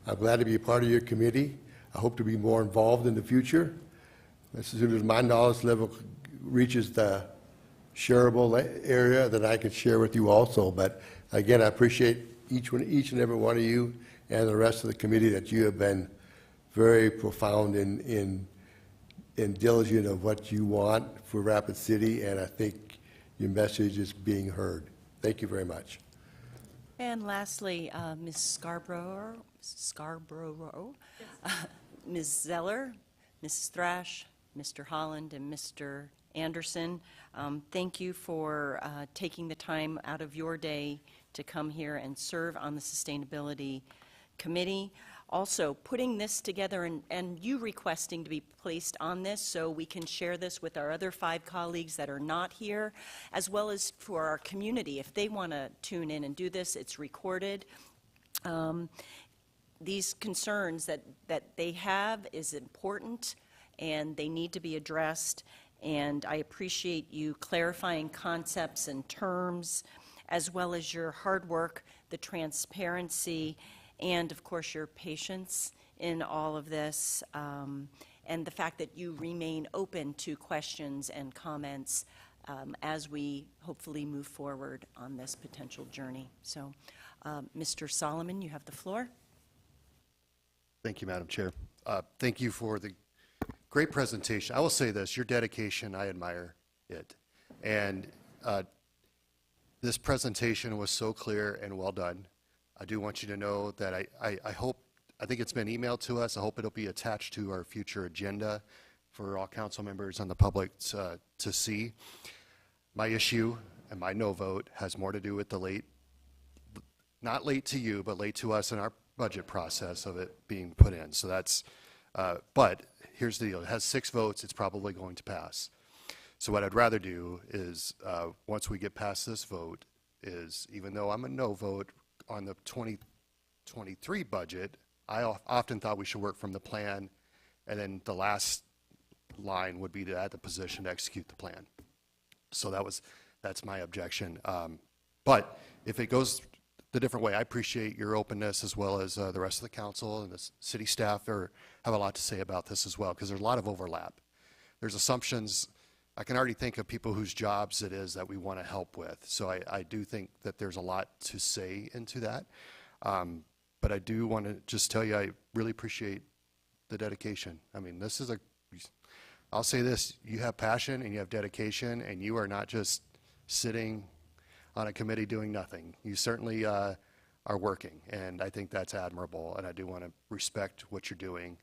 I'm glad to be a part of your committee. I hope to be more involved in the future. As soon as my knowledge level reaches the shareable area, that I can share with you also. But again, I appreciate each and every one of you and the rest of the committee that you have been very profound in diligent of what you want for Rapid City, and I think your message is being heard. Thank you very much. And lastly, Ms. Scarborough, Ms. Zeller, Mrs. Thrash, Mr. Holland, and Mr. Anderson, thank you for taking the time out of your day to come here and serve on the Sustainability Committee. Also, putting this together and you requesting to be placed on this so we can share this with our other 5 colleagues that are not here, as well as for our community. If they want to tune in and do this, it's recorded. These concerns that they have is important, and they need to be addressed. And I appreciate you clarifying concepts and terms, as well as your hard work, the transparency, and of course your patience in all of this, and the fact that you remain open to questions and comments as we hopefully move forward on this potential journey. So, Mr. Solomon, you have the floor. Thank you, Madam Chair. Thank you for the great presentation. I will say this, your dedication, I admire it. And this presentation was so clear and well done. I do want you to know that I think it's been emailed to us. I hope it'll be attached to our future agenda for all council members and the public to see. My issue and my no vote has more to do with the not late to you, but late to us in our budget process of it being put in. So that's, but here's the deal. It has 6 votes. It's probably going to pass. So what I'd rather do is, once we get past this vote, is even though I'm a no vote on the 2023 budget, I often thought we should work from the plan, and then the last line would be to add the position to execute the plan. So that's my objection. But if it goes the different way, I appreciate your openness, as well as the rest of the council and the city staff have a lot to say about this as well, because there's a lot of overlap. There's assumptions. I can already think of people whose jobs it is that we want to help with. So I do think that there's a lot to say into that. But I do want to just tell you, I really appreciate the dedication. I mean, I'll say this, you have passion and you have dedication, and you are not just sitting on a committee doing nothing. You certainly are working, and I think that's admirable, and I do want to respect what you're doing.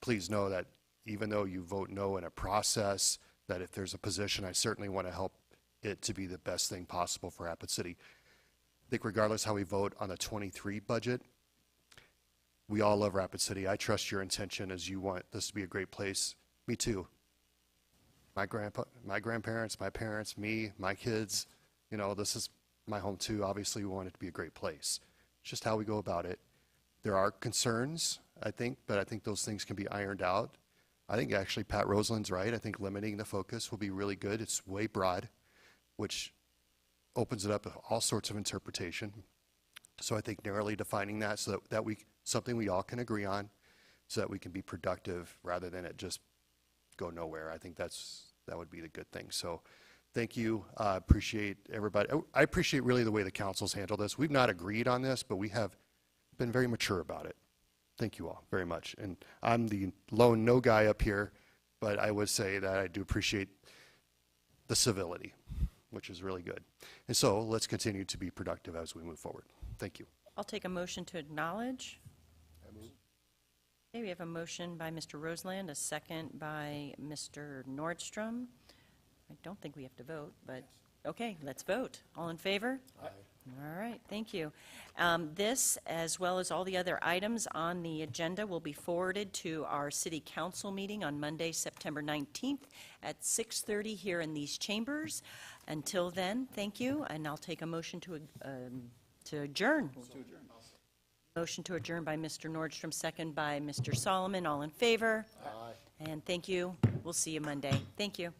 Please know that even though you vote no in a process, that if there's a position, I certainly want to help it to be the best thing possible for Rapid City. I think regardless how we vote on the 23 budget, we all love Rapid City. I trust your intention as you want this to be a great place. Me too. My grandparents, my parents, me, my kids, this is my home too. Obviously, we want it to be a great place. It's just how we go about it. There are concerns, I think, but I think those things can be ironed out. I think actually Pat Roseland's right. I think limiting the focus will be really good. It's way broad, which opens it up to all sorts of interpretation. So I think narrowly defining that so that something we all can agree on, so that we can be productive rather than it just go nowhere. I think that would be the good thing. So thank you. Appreciate everybody. I appreciate really the way the council's handled this. We've not agreed on this, but we have been very mature about it. Thank you all very much. And I'm the lone no guy up here, but I would say that I do appreciate the civility, which is really good. And so let's continue to be productive as we move forward. Thank you. I'll take a motion to acknowledge. Okay, we have a motion by Mr. Roseland, a second by Mr. Nordstrom. I don't think we have to vote, but okay, let's vote. All in favor? Aye. All right, thank you. This, as well as all the other items on the agenda, will be forwarded to our city council meeting on Monday, September 19th at 6:30 here in these chambers. Until then, thank you, and I'll take a motion to adjourn. Motion to adjourn by Mr. Nordstrom, second by Mr. Solomon. All in favor? Aye. And thank you. We'll see you Monday. Thank you.